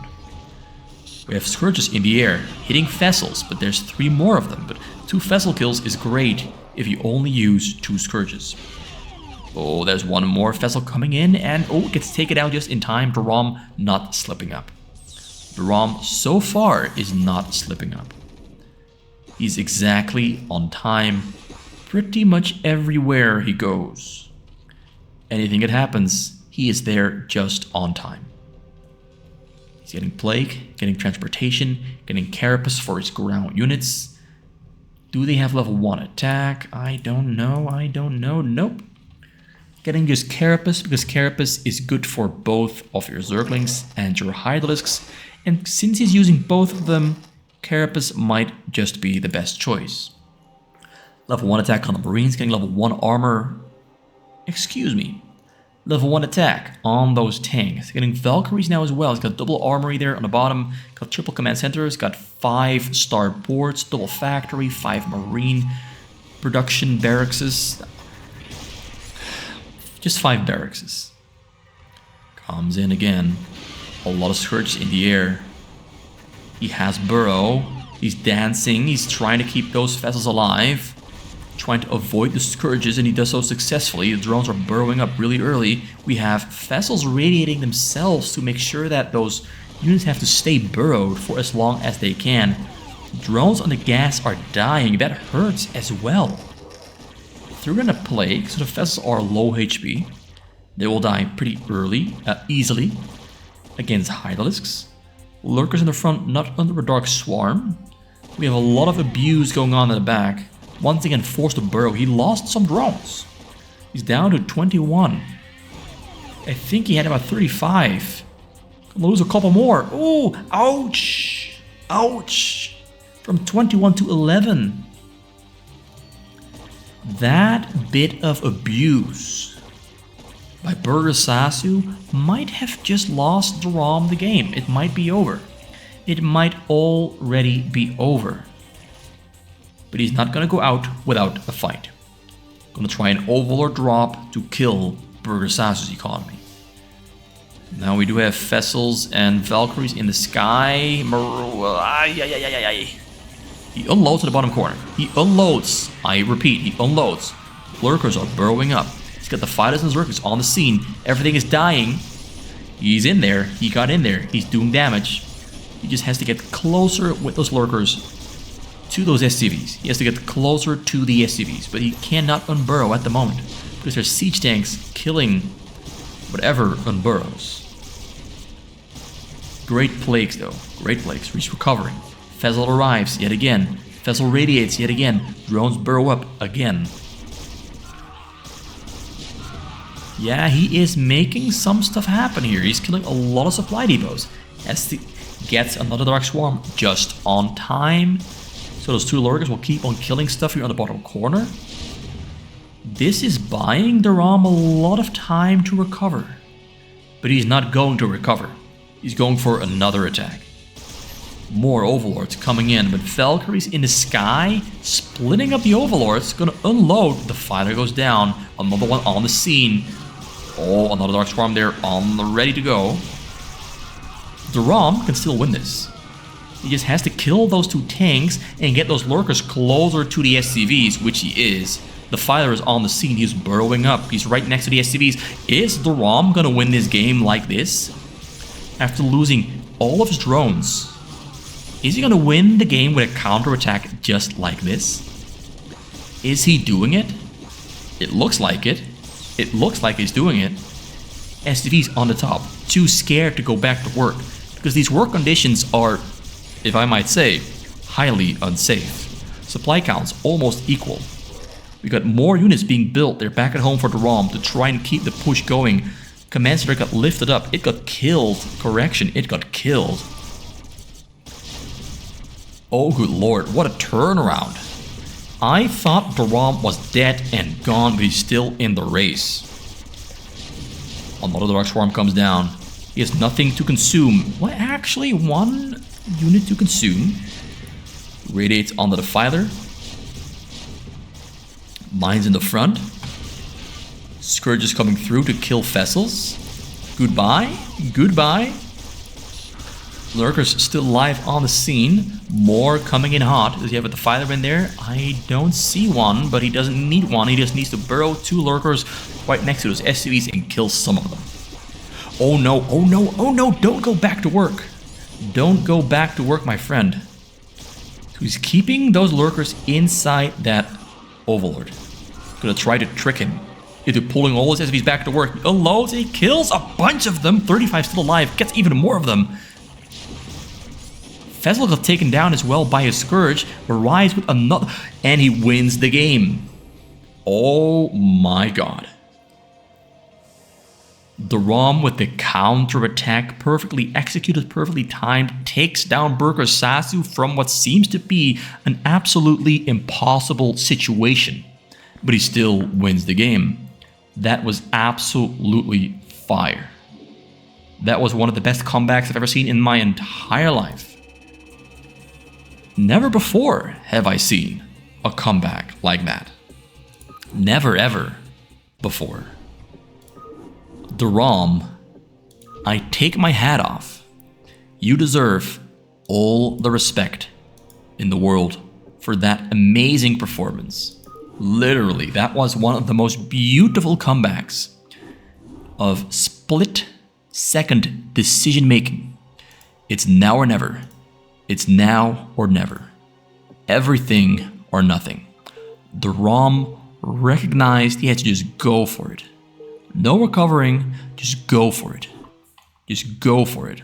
We have Scourges in the air, hitting vessels, but there's 3 more of them. But 2 vessel kills is great if you only use 2 Scourges. Oh, there's 1 more vessel coming in, and oh, it gets taken out just in time. Doromi not slipping up. Doromi so far is not slipping up. He's exactly on time, pretty much everywhere he goes. Anything that happens, he is there just on time. He's getting Plague, getting Transportation, getting Carapace for his ground units. Do they have level 1 attack? I don't know, nope. Getting just Carapace, because Carapace is good for both of your Zerglings and your Hydralisks. And since he's using both of them, Carapace might just be the best choice. Level 1 attack on the Marines, getting level 1 armor. Excuse me. Level 1 attack on those tanks. Getting Valkyries now as well. He's got double armory there on the bottom. Got triple command centers. Got 5 starports, double factory, 5 marine production barracks. Just 5 barracks. Comes in again. A lot of Scourges in the air. He has Burrow. He's dancing. He's trying to keep those vessels alive. Trying to avoid the Scourges, and he does so successfully. The drones are burrowing up really early. We have vessels radiating themselves to make sure that those units have to stay burrowed for as long as they can. Drones on the gas are dying. That hurts as well. They're gonna Plague, so the vessels are low HP. They will die pretty early, easily, against Hydralisks. Lurkers in the front, not under a Dark Swarm. We have a lot of abuse going on in the back. Once again, forced to burrow. He lost some drones. He's down to 21. I think he had about 35. Gonna lose a couple more. Oh, ouch. Ouch. From 21 to 11. That bit of abuse by Burgersasu might have just lost Doromi the game. It might be over. It might already be over. But he's not gonna go out without a fight. Gonna try an Overlord drop to kill Burgersasu's economy. Now we do have vessels and Valkyries in the sky. He unloads at the bottom corner. He unloads. I repeat, he unloads. Lurkers are burrowing up. He's got the fighters and Zergers on the scene. Everything is dying. He's in there. He got in there. He's doing damage. He just has to get closer with those Lurkers to those SCVs. He has to get closer to the SCVs, but he cannot unburrow at the moment because there's siege tanks killing whatever unburrows. Great Plagues though. Great Plagues. He's recovering. Vessel arrives yet again. Vessel radiates yet again. Drones burrow up again. Yeah, he is making some stuff happen here. He's killing a lot of supply depots. As gets another Dark Swarm just on time. So those 2 Lurkers will keep on killing stuff here on the bottom corner. This is buying Doromi a lot of time to recover. But he's not going to recover. He's going for another attack. More Overlords coming in, but Valkyries in the sky, splitting up the Overlords, gonna unload. The fighter goes down. Another one on the scene. Oh, another Dark Swarm there on the ready to go. Doromi can still win this. He just has to kill those 2 tanks and get those Lurkers closer to the SCVs, which he is. The fighter is on the scene. He's burrowing up. He's right next to the SCVs. Is Doromi gonna win this game like this? After losing all of his drones, is he gonna win the game with a counterattack just like this? Is he doing it? It looks like it. It looks like he's doing it. SCVs on the top, too scared to go back to work because these work conditions are, if I might say, highly unsafe. Supply counts almost equal. We got more units being built. They're back at home for Doromi to try and keep the push going. Command center got lifted up. It got killed. Correction, it got killed. Oh, good lord, what a turnaround. I thought Doromi was dead and gone, but he's still in the race. Another Dark Swarm comes down. He has nothing to consume. Well, actually, one unit to consume. Radiates onto the Defiler. Mines in the front. Scourge is coming through to kill vessels. Goodbye. Goodbye. Lurkers still alive on the scene. More coming in hot. Does he have a Defiler in there? I don't see one, but he doesn't need one. He just needs to burrow 2 Lurkers right next to those SCVs and kill some of them. Oh no, oh no, oh no, don't go back to work. Don't go back to work, my friend. So he's keeping those Lurkers inside that Overlord. Gonna try to trick him into pulling all his SCVs back to work. He unloads, he kills a bunch of them. 35 still alive, gets even more of them. Vessel got taken down as well by a Scourge, arrives with another, and he wins the game. Oh my god. Doromi with the counter-attack, perfectly executed, perfectly timed, takes down Burgersasu from what seems to be an absolutely impossible situation. But he still wins the game. That was absolutely fire. That was one of the best comebacks I've ever seen in my entire life. Never before have I seen a comeback like that. Never ever before. Doromi, I take my hat off. You deserve all the respect in the world for that amazing performance. Literally, that was one of the most beautiful comebacks of split-second decision making. It's now or never. It's now or never. Everything or nothing. Doromi recognized he had to just go for it. No recovering, just go for it. Just go for it.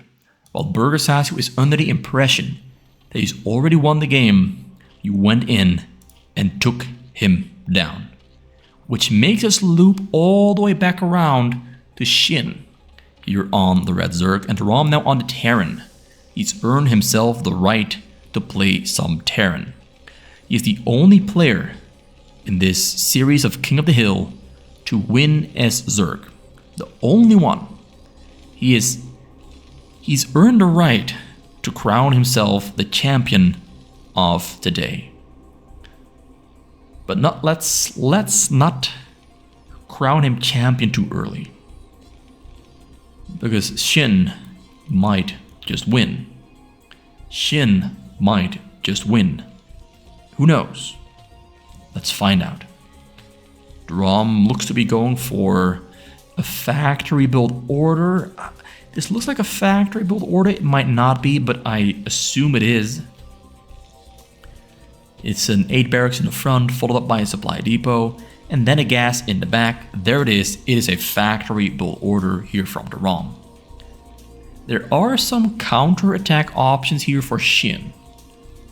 While Burgersasu is under the impression that he's already won the game, you went in and took him down. Which makes us loop all the way back around to Shin. You're on the Red Zerg and Doromi now on the Terran. He's earned himself the right to play some Terran. He's the only player in this series of King of the Hill to win as Zerg. The only one. He's earned the right to crown himself the champion of today. But let's not crown him champion too early. Because Shin might just win. Shin might just win. Who knows? Let's find out. Doromi looks to be going for a factory build order. This looks like a factory build order. It might not be, but I assume it is. It's an 8 barracks in the front, followed up by a supply depot, and then a gas in the back. There it is. It is a factory build order here from Doromi. There are some counter-attack options here for Shin.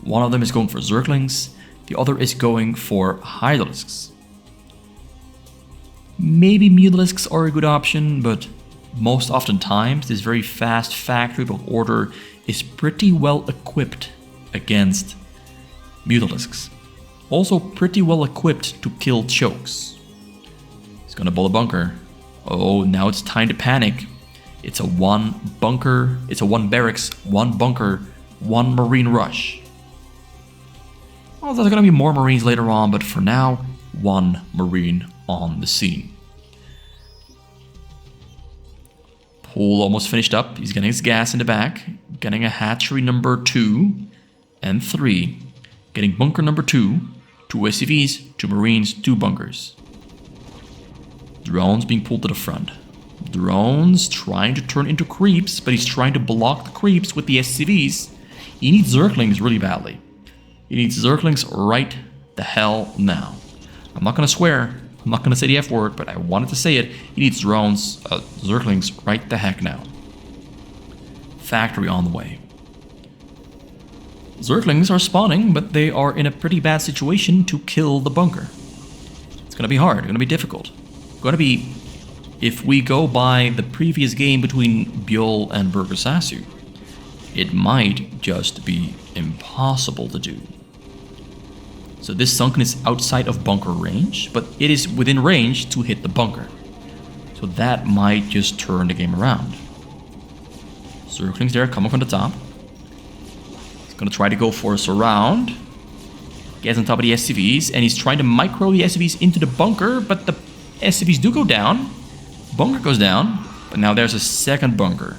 One of them is going for Zerglings, the other is going for Hydralisks. Maybe Mutalisks are a good option, but most oftentimes this very fast factory build order is pretty well equipped against Mutalisks. Also pretty well equipped to kill chokes. He's gonna build a bunker. Oh, now it's time to panic. It's a 1 bunker, it's a 1 barracks, 1 bunker, 1 marine rush. Well, there's gonna be more marines later on, but for now, 1 marine on the scene. Pool almost finished up. He's getting his gas in the back, getting a hatchery number 2 and 3, getting bunker number 2, 2 SCVs, 2 marines, 2 bunkers. Drones being pulled to the front. Drones trying to turn into creeps, but he's trying to block the creeps with the SCVs. He needs Zerglings really badly. He needs Zerglings right the hell now. I'm not gonna swear, I'm not gonna say the F word, but I wanted to say it. He needs drones, Zerglings right the heck now. Factory on the way. Zerglings are spawning, but they are in a pretty bad situation to kill the bunker. It's gonna be hard, it's gonna be difficult. Gonna be, if we go by the previous game between Byul and Burgersasu, it might just be impossible to do. So this sunken is outside of bunker range, but it is within range to hit the bunker. So that might just turn the game around. Zerg King's there, coming from the top. He's gonna try to go for a surround. Gets on top of the SCVs, and he's trying to micro the SCVs into the bunker, but the SCVs do go down. Bunker goes down, but now there's a second bunker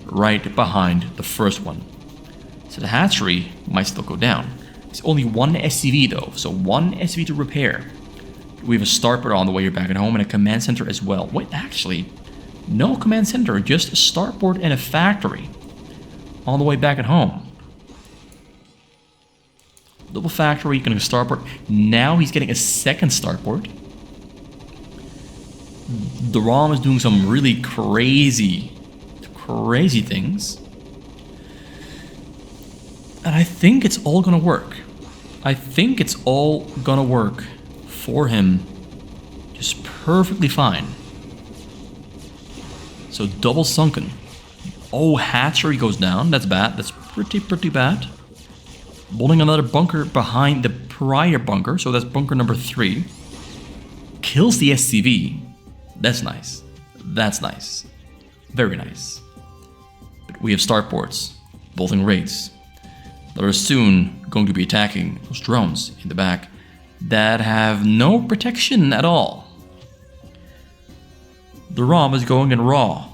right behind the first one. So the hatchery might still go down. It's only one SCV though, so one SCV to repair. We have a starport on the way you're back at home and a command center as well. Wait, actually, no command center, just a starport and a factory on the way back at home. Double factory, gonna go starport. Now he's getting a second starport. Doromi is doing some really crazy things. And I think it's all gonna work. I think it's all gonna work for him just perfectly fine. So double sunken. Oh, hatchery goes down. That's bad. That's pretty bad. Building another bunker behind the prior bunker. So that's bunker number 3. Kills the SCV. That's nice. That's nice. Very nice. But we have starports. Building raids. That are soon going to be attacking those drones in the back that have no protection at all. The ROM is going in raw.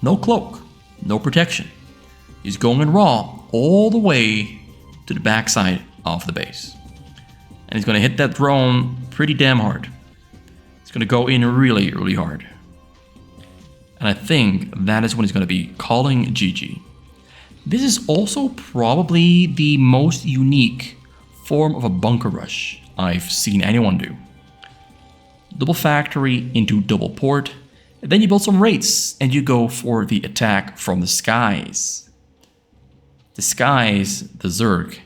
No cloak. No protection. He's going in raw all the way to the backside of the base. And he's going to hit that drone pretty damn hard. He's going to go in really hard. And I think that is when he's going to be calling GG. This is also probably the most unique form of a bunker rush I've seen anyone do. Double factory into double port, and then you build some raids and you go for the attack from the skies. The skies, the Zerg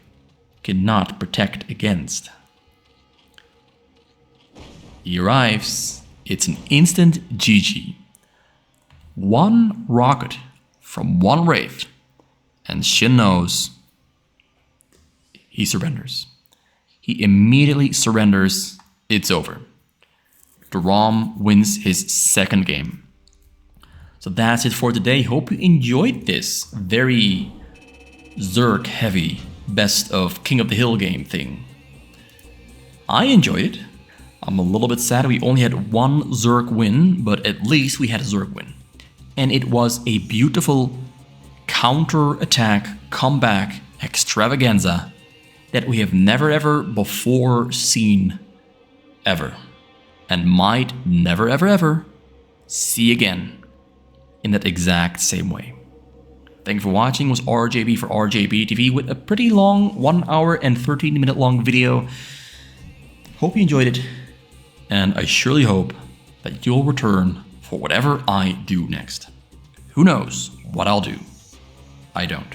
cannot protect against. He arrives, it's an instant GG. One rocket from one wraith, and Shin knows he surrenders. He immediately surrenders, it's over. Doromi wins his second game. So that's it for today. Hope you enjoyed this very Zerg heavy best of King of the Hill game thing. I enjoyed it. I'm a little bit sad we only had one Zerg win, but at least we had a Zerg win. And it was a beautiful counter-attack comeback extravaganza that we have never ever before seen ever. And might never ever see again in that exact same way. Thank you for watching. It was RJB for RJB TV with a pretty long 1 hour and 13-minute long video. Hope you enjoyed it, and I surely hope that you'll return for whatever I do next. Who knows what I'll do? I don't.